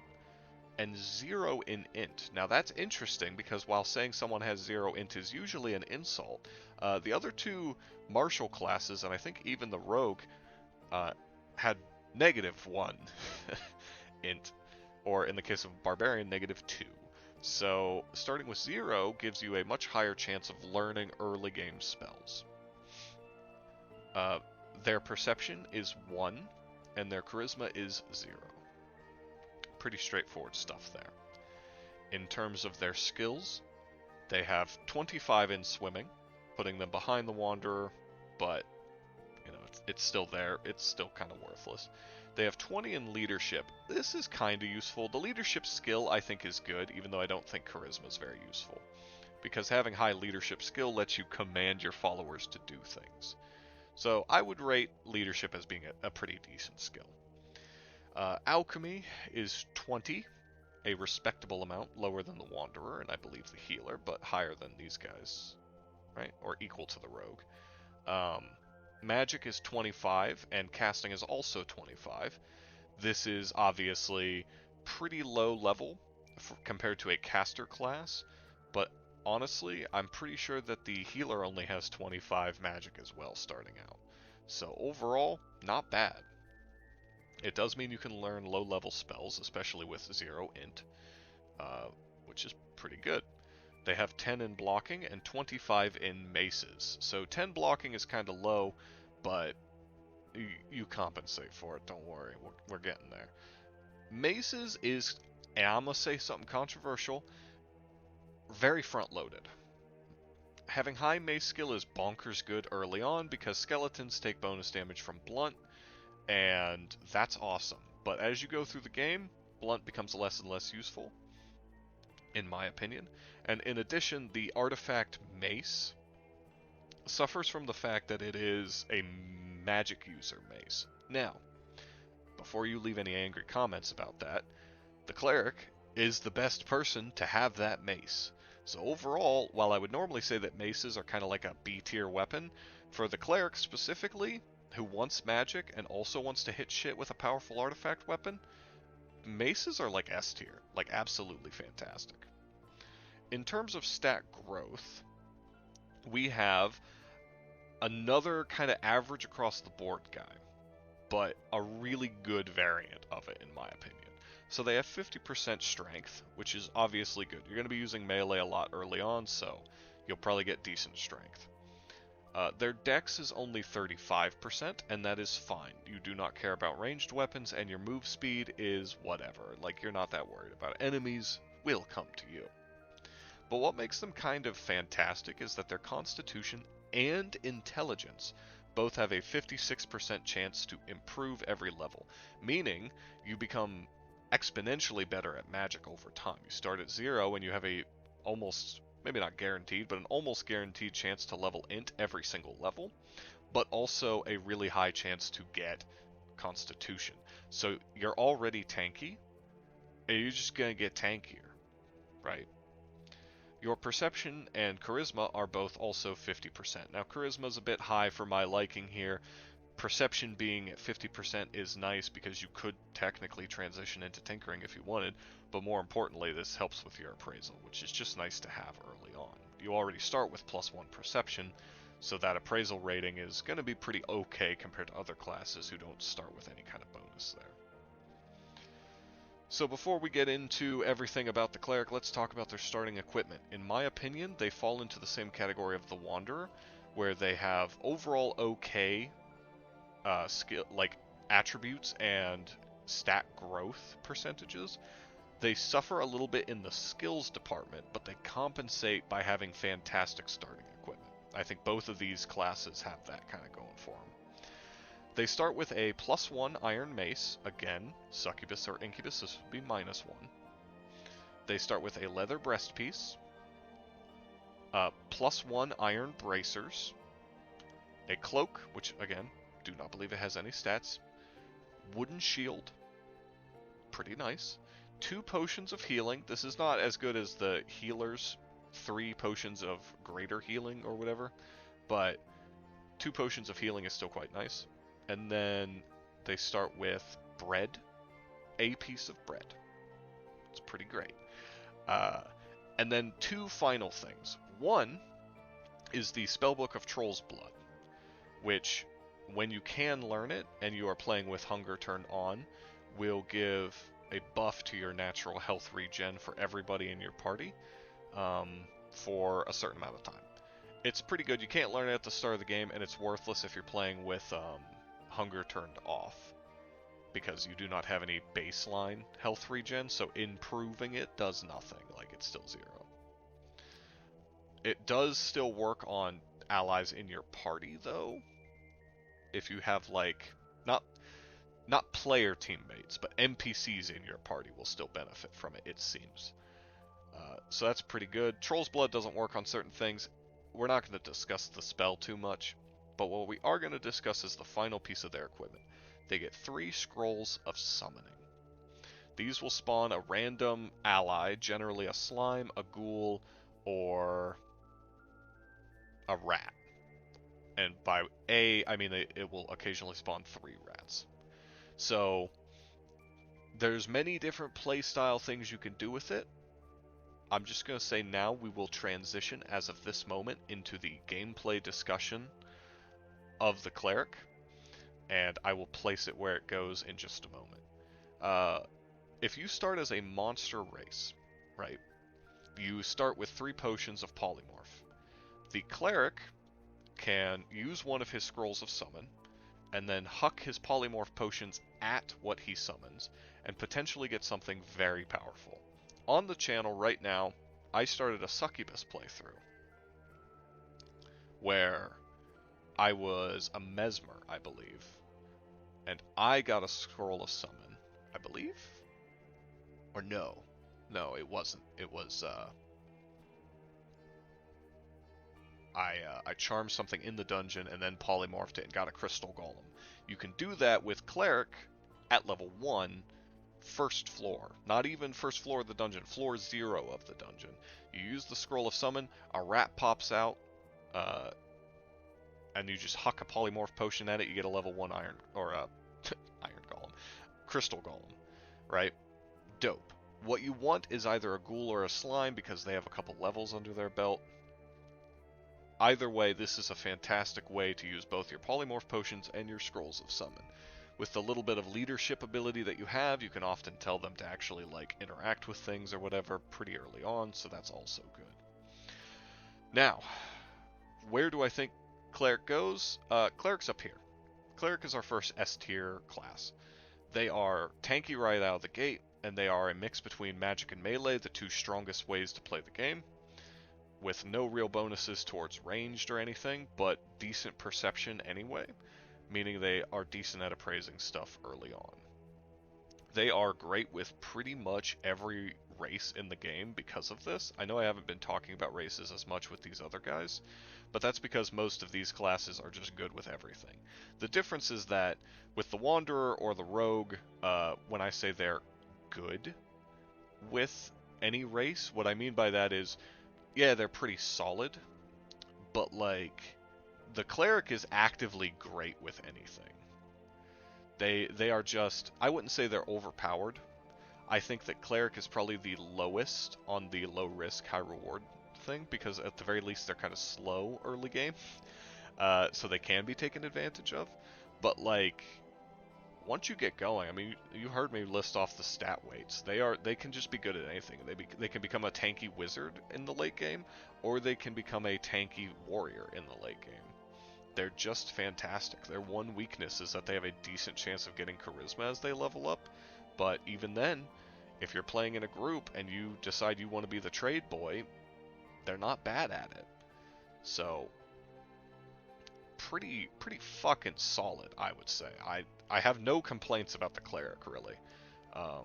and 0 in int. Now that's interesting, because while saying someone has 0 int is usually an insult, the other two martial classes, and I think even the rogue, had -1 int, or in the case of Barbarian, -2. So starting with 0 gives you a much higher chance of learning early game spells. Their perception is 1, and their charisma is 0. Pretty straightforward stuff there. In terms of their skills, they have 25 in swimming, putting them behind the Wanderer, but it's still there. It's still kind of worthless. They have 20 in leadership. This is kind of useful. The leadership skill I think is good, even though I don't think charisma is very useful, because having high leadership skill lets you command your followers to do things. So I would rate leadership as being a pretty decent skill. Alchemy is 20 a respectable amount lower than the Wanderer, and I believe the Healer, but higher than these guys, right? Or equal to the Rogue. Magic is 25, and casting is also 25. This is obviously pretty low level compared to a caster class, but honestly, I'm pretty sure that the Healer only has 25 magic as well starting out. So overall, not bad. It does mean you can learn low-level spells, especially with 0 int, which is pretty good. They have 10 in blocking and 25 in maces. So 10 blocking is kind of low, but you compensate for it, don't worry, we're getting there. Maces is, and I'm going to say something controversial, very front-loaded. Having high mace skill is bonkers good early on because skeletons take bonus damage from blunt, and that's awesome. But as you go through the game, blunt becomes less and less useful, in my opinion. And in addition, the artifact mace suffers from the fact that it is a magic user mace. Now, before you leave any angry comments about that, the Cleric is the best person to have that mace. So overall, while I would normally say that maces are kind of like a B-tier weapon, for the Cleric specifically, who wants magic and also wants to hit shit with a powerful artifact weapon, maces are like S tier, like absolutely fantastic. In terms of stat growth, we have another kind of average across the board guy, but a really good variant of it in my opinion. So they have 50% strength, which is obviously good. You're going to be using melee a lot early on, so you'll probably get decent strength. Their dex is only 35%, and that is fine. You do not care about ranged weapons, and your move speed is whatever. Like, you're not that worried about it. Enemies will come to you. But what makes them kind of fantastic is that their constitution and intelligence both have a 56% chance to improve every level, meaning you become exponentially better at magic over time. You start at 0 and you have a almost, maybe not guaranteed, but an almost guaranteed chance to level int every single level, but also a really high chance to get constitution. So you're already tanky, and you're just going to get tankier, right? Your perception and charisma are both also 50%. Now charisma is a bit high for my liking here. Perception being at 50% is nice because you could technically transition into tinkering if you wanted, but more importantly, this helps with your appraisal, which is just nice to have early on. You already start with +1 perception, so that appraisal rating is going to be pretty okay compared to other classes who don't start with any kind of bonus there. So before we get into everything about the Cleric, let's talk about their starting equipment. In my opinion, they fall into the same category of the Wanderer, where they have overall okay skill, like attributes and stat growth percentages. They suffer a little bit in the skills department, but they compensate by having fantastic starting equipment. I think both of these classes have that kind of going for them. They start with a +1 iron mace. Again, succubus or incubus, this would be -1. They start with a leather breastpiece, +1 iron bracers, a cloak, which again, do not believe it has any stats, wooden shield, pretty nice, 2 potions of healing. This is not as good as the healer's 3 potions of greater healing or whatever, but 2 potions of healing is still quite nice. And then they start with bread, a piece of bread. It's pretty great. And then 2 final things. One is the Spellbook of Troll's Blood, which, when you can learn it and you are playing with Hunger turned on, will give a buff to your natural health regen for everybody in your party for a certain amount of time. It's pretty good. You can't learn it at the start of the game, and it's worthless if you're playing with Hunger turned off, because you do not have any baseline health regen, so improving it does nothing. Like, it's still 0. It does still work on allies in your party, though. If you have, like, not player teammates, but NPCs in your party will still benefit from it, it seems. So that's pretty good. Troll's Blood doesn't work on certain things. We're not going to discuss the spell too much, but what we are going to discuss is the final piece of their equipment. They get 3 scrolls of summoning. These will spawn a random ally, generally a slime, a ghoul, or a rat. And by I mean it will occasionally spawn 3 rats. So there's many different playstyle things you can do with it. I'm just going to say now we will transition as of this moment into the gameplay discussion of the Cleric, and I will place it where it goes in just a moment. If you start as a monster race, right, you start with 3 potions of polymorph. The Cleric can use one of his scrolls of summon, and then huck his polymorph potions at what he summons, and potentially get something very powerful. On the channel right now, I started a succubus playthrough, where I was a mesmer, I believe, and I got a scroll of summon, I believe? Or no. No, it wasn't. It was, I charmed something in the dungeon and then polymorphed it and got a crystal golem. You can do that with Cleric at level 1, first floor. Not even first floor of the dungeon, floor 0 of the dungeon. You use the scroll of summon, a rat pops out, and you just huck a polymorph potion at it, you get a level 1 iron, or a iron golem, crystal golem, right? Dope. What you want is either a ghoul or a slime because they have a couple levels under their belt. Either way, this is a fantastic way to use both your polymorph potions and your scrolls of summon. With the little bit of leadership ability that you have, you can often tell them to actually like interact with things or whatever pretty early on, so that's also good. Now, where do I think Cleric goes? Cleric's up here. Cleric is our first S tier class. They are tanky right out of the gate, and they are a mix between magic and melee, the 2 strongest ways to play the game, with no real bonuses towards ranged or anything, but decent perception anyway, meaning they are decent at appraising stuff early on. They are great with pretty much every race in the game because of this. I know I haven't been talking about races as much with these other guys, but that's because most of these classes are just good with everything. The difference is that with the Wanderer or the Rogue, when I say they're good with any race, what I mean by that is, yeah, they're pretty solid, but like, the Cleric is actively great with anything. They are just, I wouldn't say they're overpowered. I think that Cleric is probably the lowest on the low risk, high reward thing, because at the very least they're kind of slow early game, so they can be taken advantage of. But like, once you get going, I mean, you heard me list off the stat weights. They can just be good at anything. They can become a tanky wizard in the late game, or they can become a tanky warrior in the late game. They're just fantastic. Their one weakness is that they have a decent chance of getting charisma as they level up, but even then, if you're playing in a group and you decide you want to be the trade boy, they're not bad at it. So, pretty fucking solid, I would say. I have no complaints about the Cleric, really. I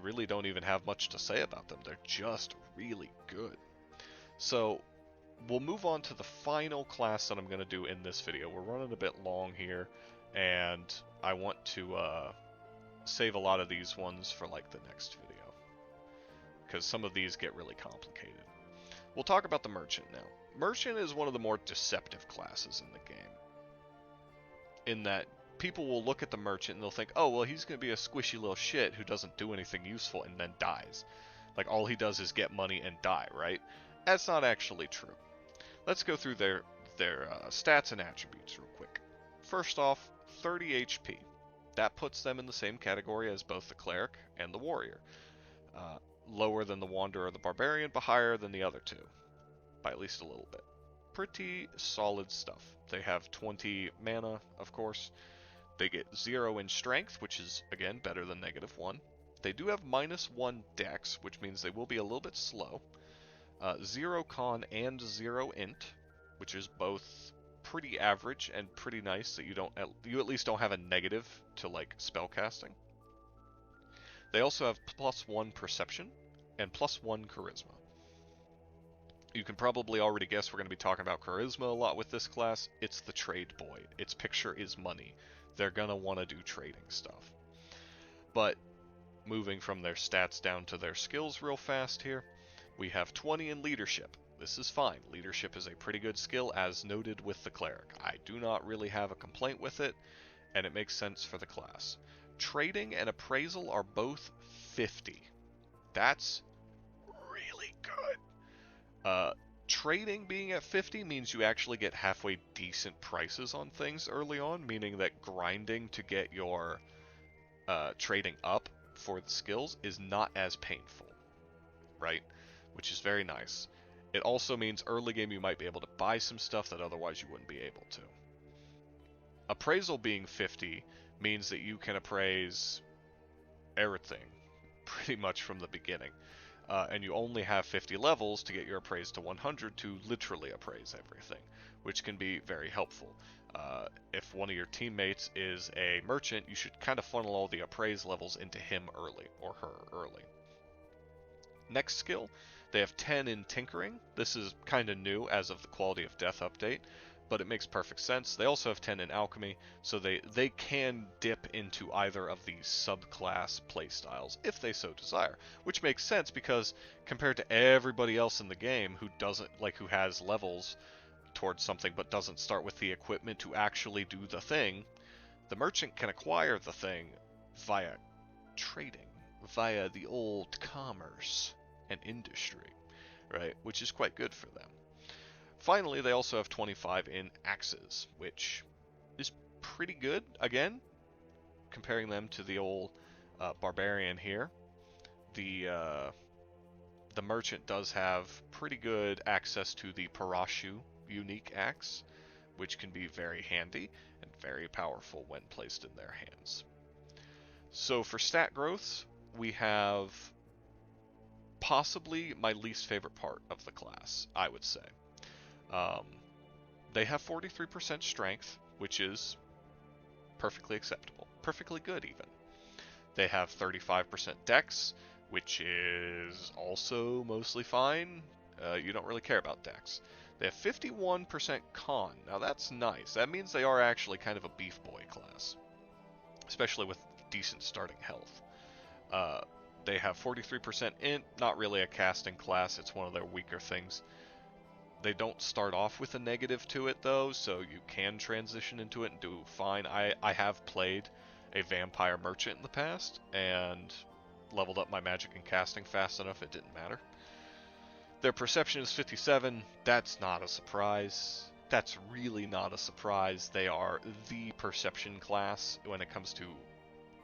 really don't even have much to say about them. They're just really good. So, we'll move on to the final class that I'm going to do in this video. We're running a bit long here, and I want to save a lot of these ones for like the next video, because some of these get really complicated. We'll talk about the Merchant now. Merchant is one of the more deceptive classes in the game, in that people will look at the Merchant and they'll think, oh, well, he's going to be a squishy little shit who doesn't do anything useful and then dies. Like, all he does is get money and die, right? That's not actually true. Let's go through their stats and attributes real quick. First off, 30 HP. That puts them in the same category as both the Cleric and the Warrior. Lower than the Wanderer or the Barbarian, but higher than the other two, by at least a little bit. Pretty solid stuff. They have 20 mana, of course. They get 0 in Strength, which is, again, better than -1. They do have -1 Dex, which means they will be a little bit slow. 0 Con and 0 Int, which is both pretty average and pretty nice that you at least don't have a negative to like spellcasting. They also have +1 Perception and +1 Charisma. You can probably already guess we're going to be talking about Charisma a lot with this class. It's the trade boy. Its picture is money. They're going to want to do trading stuff. But moving from their stats down to their skills real fast here, we have 20 in leadership. This is fine. Leadership is a pretty good skill, as noted with the Cleric. I do not really have a complaint with it, and it makes sense for the class. Trading and appraisal are both 50. That's really good. Trading being at 50 means you actually get halfway decent prices on things early on, meaning that grinding to get your trading up for the skills is not as painful, right? Which is very nice. It also means early game you might be able to buy some stuff that otherwise you wouldn't be able to. Appraisal being 50 means that you can appraise everything pretty much from the beginning. And you only have 50 levels to get your appraise to 100 to literally appraise everything, which can be very helpful. If one of your teammates is a merchant, you should kind of funnel all the appraise levels into him early, or her early. Next skill, they have 10 in tinkering. This is kind of new as of the Quality of Death update, but it makes perfect sense. They also have 10 in alchemy, so they can dip into either of these subclass playstyles if they so desire, which makes sense because compared to everybody else in the game who doesn't who has levels towards something but doesn't start with the equipment to actually do the thing, the merchant can acquire the thing via trading, via the old commerce and industry, right? Which is quite good for them. Finally, they also have 25 in axes, which is pretty good, again, comparing them to the old Barbarian here. The merchant does have pretty good access to the Parashu unique axe, which can be very handy and very powerful when placed in their hands. So for stat growths, we have possibly my least favorite part of the class, I would say. They have 43% strength, which is perfectly acceptable. Perfectly good, even. They have 35% dex, which is also mostly fine. You don't really care about dex. They have 51% con. Now that's nice. That means they are actually kind of a beef boy class, especially with decent starting health. They have 43% int, not really a casting class. It's one of their weaker things. They don't start off with a negative to it, though, so you can transition into it and do fine. I have played a vampire merchant in the past, and leveled up my magic and casting fast enough it didn't matter. Their perception is 57. That's not a surprise. That's really not a surprise. They are the perception class when it comes to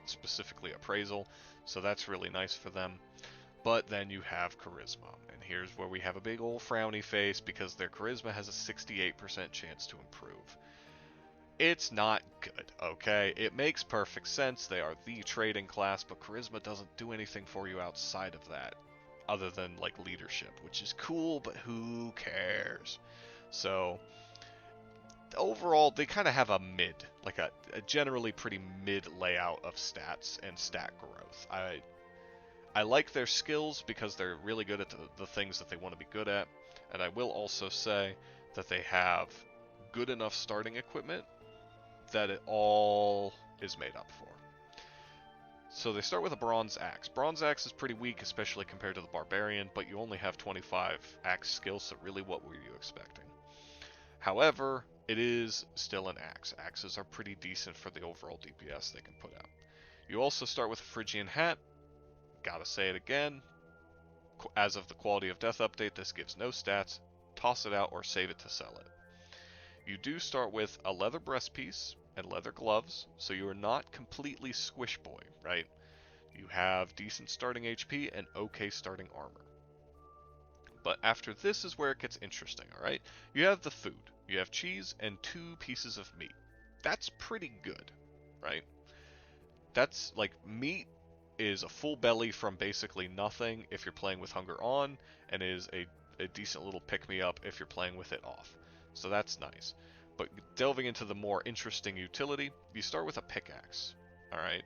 specifically appraisal, so that's really nice for them. But then you have charisma, and here's where we have a big old frowny face because their charisma has a 68% chance to improve. It's not good, okay? It makes perfect sense. They are the trading class, but charisma doesn't do anything for you outside of that, other than leadership, which is cool, but who cares? So overall, they kind of have a mid, a generally pretty mid layout of stats and stat growth. I like their skills because they're really good at the things that they want to be good at, and I will also say that they have good enough starting equipment that it all is made up for. So they start with a bronze axe. Bronze axe is pretty weak, especially compared to the barbarian, but you only have 25 axe skills, so really what were you expecting? However, it is still an axe. Axes are pretty decent for the overall DPS they can put out. You also start with a Phrygian hat. Gotta say it again. As of the Quality of Death update, this gives no stats. Toss it out or save it to sell it. You do start with a leather breastpiece and leather gloves, so you are not completely squish boy, right? You have decent starting HP and okay starting armor. But after this is where it gets interesting, alright? You have the food. You have cheese and 2 pieces of meat. That's pretty good, right? That's meat is a full belly from basically nothing if you're playing with hunger on, and is a decent little pick-me-up if you're playing with it off. So that's nice. But delving into the more interesting utility, you start with a pickaxe, alright?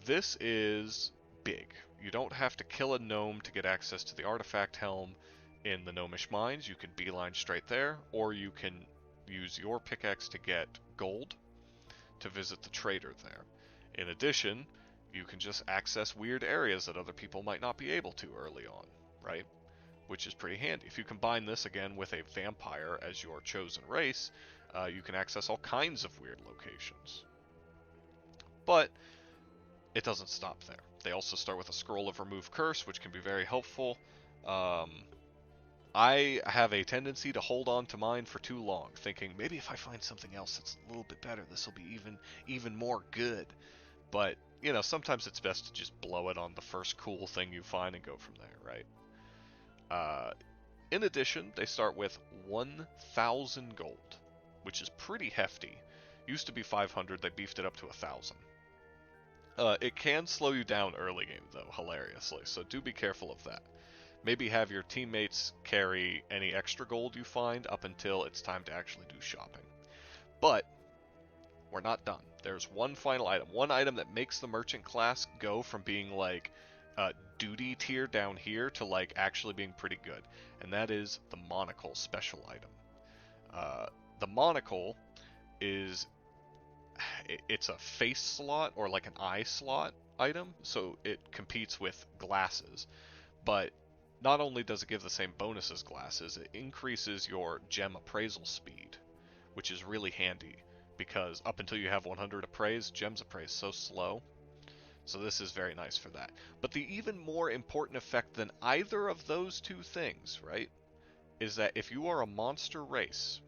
This is big. You don't have to kill a gnome to get access to the artifact helm in the gnomish mines. You can beeline straight there, or you can use your pickaxe to get gold to visit the trader there. In addition, You can just access weird areas that other people might not be able to early on, right? Which is pretty handy. If you combine this again with a vampire as your chosen race, you can access all kinds of weird locations. But it doesn't stop there. They also start with a scroll of remove curse, which can be very helpful. I have a tendency to hold on to mine for too long, thinking maybe if I find something else that's a little bit better, this will be even more good. But, you know, sometimes it's best to just blow it on the first cool thing you find and go from there, right? In addition, they start with 1,000 gold, which is pretty hefty. Used to be 500, they beefed it up to 1,000. It can slow you down early game, though, hilariously, so do be careful of that. Maybe have your teammates carry any extra gold you find up until it's time to actually do shopping. But we're not done. There's one final item. One item that makes the merchant class go from being like duty tier down here to like actually being pretty good. And that is the monocle special item. The monocle is it's a face slot or like an eye slot item, so it competes with glasses. But not only does it give the same bonus as glasses, it increases your gem appraisal speed, which is really handy because up until you have 100 appraise, gems appraise so slow. So this is very nice for that. But the even more important effect than either of those two things, right, is that if you are a monster race,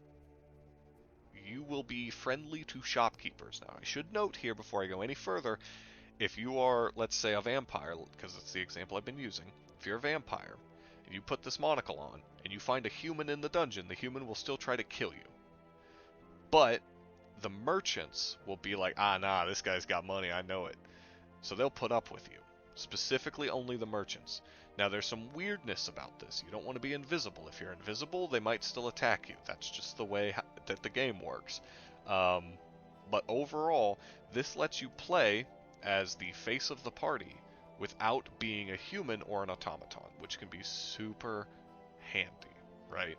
you will be friendly to shopkeepers. Now, I should note here before I go any further, if you are, let's say, a vampire, because it's the example I've been using, if you're a vampire, and you put this monocle on, and you find a human in the dungeon, the human will still try to kill you. But the merchants will be like, nah, this guy's got money, I know it. So they'll put up with you. Specifically only the merchants. Now there's some weirdness about this. You don't want to be invisible. If you're invisible, they might still attack you. That's just the way that the game works. But overall, this lets you play as the face of the party without being a human or an automaton, which can be super handy, right?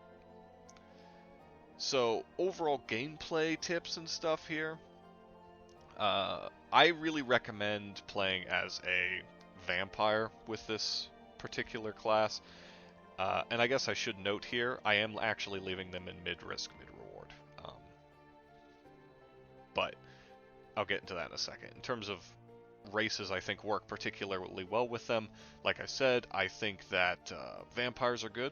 So overall gameplay tips and stuff here. I really recommend playing as a vampire with this particular class. And I guess I should note here, I am actually leaving them in mid-risk, mid-reward. But I'll get into that in a second. In terms of races, I think work particularly well with them. Like I said, I think that vampires are good.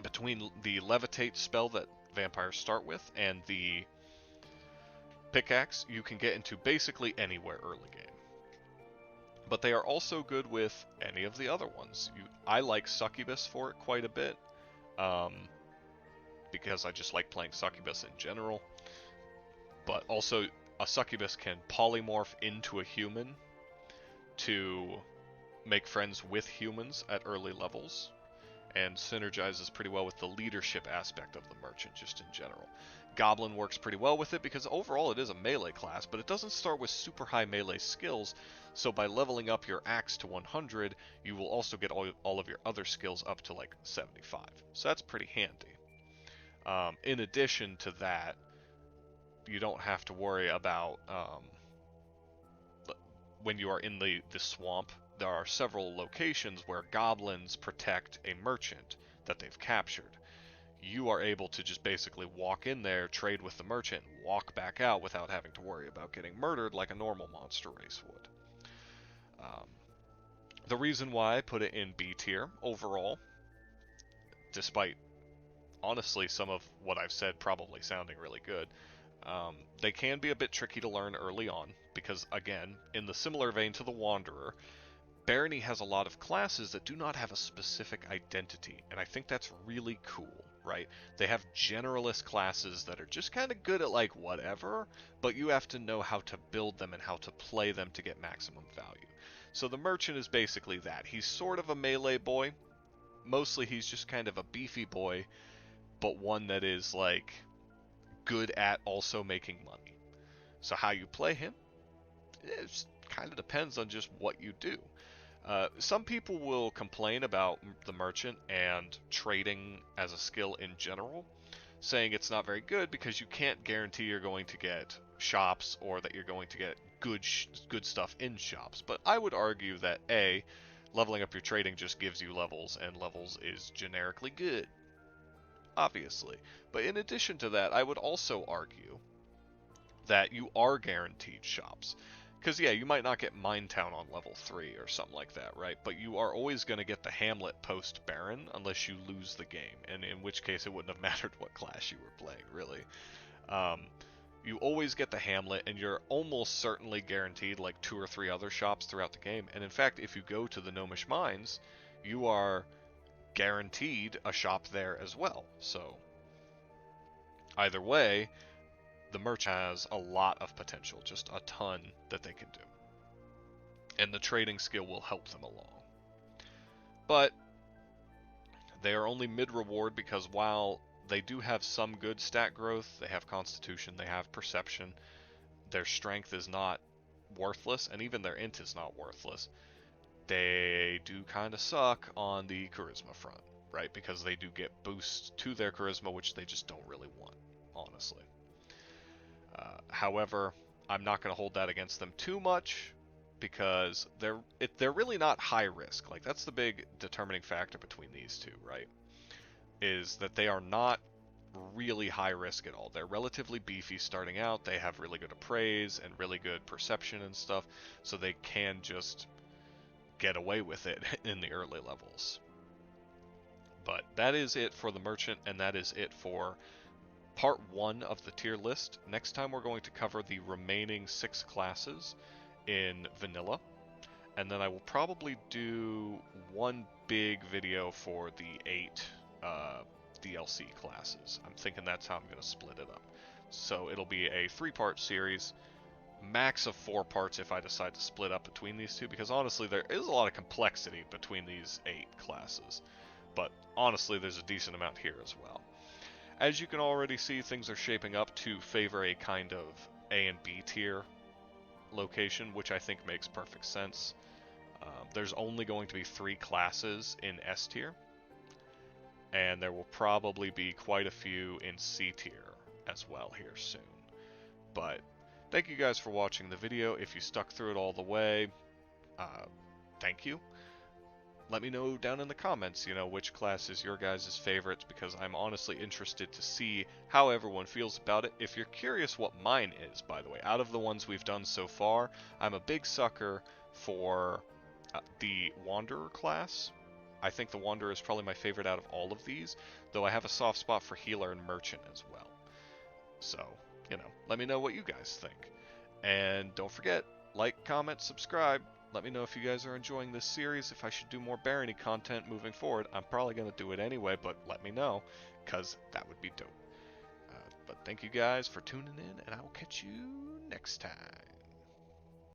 Between the levitate spell that vampires start with and the pickaxe, you can get into basically anywhere early game. But they are also good with any of the other ones. I like Succubus for it quite a bit, because I just like playing Succubus in general. But also, a Succubus can polymorph into a human to make friends with humans at early levels, and synergizes pretty well with the leadership aspect of the merchant just in general. Goblin works pretty well with it because overall it is a melee class, but it doesn't start with super high melee skills, so by leveling up your axe to 100, you will also get all of your other skills up to like 75. So that's pretty handy. In addition to that, you don't have to worry about when you are in the swamp. There are several locations where goblins protect a merchant that they've captured. You are able to just basically walk in there, trade with the merchant, walk back out without having to worry about getting murdered like a normal monster race would. The reason why I put it in B tier overall, despite honestly some of what I've said probably sounding really good, they can be a bit tricky to learn early on because, again, in the similar vein to the Wanderer, Barony has a lot of classes that do not have a specific identity, and I think that's really cool, right? They have generalist classes that are just kind of good at like whatever, but you have to know how to build them and how to play them to get maximum value. So the merchant is basically that. He's sort of a melee boy. Mostly he's just kind of a beefy boy, but one that is like good at also making money. So how you play him, it kind of depends on just what you do. Some people will complain about the merchant and trading as a skill in general, saying it's not very good because you can't guarantee you're going to get shops or that you're going to get good stuff in shops. But I would argue that A, leveling up your trading just gives you levels, and levels is generically good, obviously. But in addition to that, I would also argue that you are guaranteed shops. Because, yeah, you might not get Minetown on level 3 or something like that, right? But you are always going to get the Hamlet post-Baron unless you lose the game, and in which case it wouldn't have mattered what class you were playing, really. You always get the Hamlet, and you're almost certainly guaranteed like 2 or 3 other shops throughout the game. And in fact, if you go to the Gnomish Mines, you are guaranteed a shop there as well. So, either way, the merchant has a lot of potential, just a ton that they can do. And the trading skill will help them along. But they are only mid-reward because while they do have some good stat growth, they have constitution, they have perception, their strength is not worthless, and even their int is not worthless. They do kind of suck on the charisma front, right? Because they do get boosts to their charisma, which they just don't really want, honestly. However, I'm not going to hold that against them too much because they're really not high risk. Like, that's the big determining factor between these two, right? Is that they are not really high risk at all. They're relatively beefy starting out. They have really good appraise and really good perception and stuff, so they can just get away with it in the early levels. But that is it for the merchant, and that is it for part 1 of the tier list. Next time we're going to cover the remaining 6 classes in vanilla, and then I will probably do one big video for the 8 DLC classes. I'm thinking that's how I'm going to split it up. So it'll be a 3-part series, max of 4 parts if I decide to split up between these two, because honestly there is a lot of complexity between these 8 classes. But honestly there's a decent amount here as well. As you can already see, things are shaping up to favor a kind of A and B tier location, which I think makes perfect sense. There's only going to be 3 classes in S tier, and there will probably be quite a few in C tier as well here soon. But thank you guys for watching the video. If you stuck through it all the way, thank you. Let me know down in the comments, which class is your guys' favorites, because I'm honestly interested to see how everyone feels about it. If you're curious what mine is, by the way, out of the ones we've done so far, I'm a big sucker for the Wanderer class. I think the Wanderer is probably my favorite out of all of these, though I have a soft spot for Healer and Merchant as well. So, let me know what you guys think. And don't forget, like, comment, subscribe. Let me know if you guys are enjoying this series, if I should do more Barony content moving forward. I'm probably going to do it anyway, but let me know, because that would be dope. But thank you guys for tuning in, and I will catch you next time.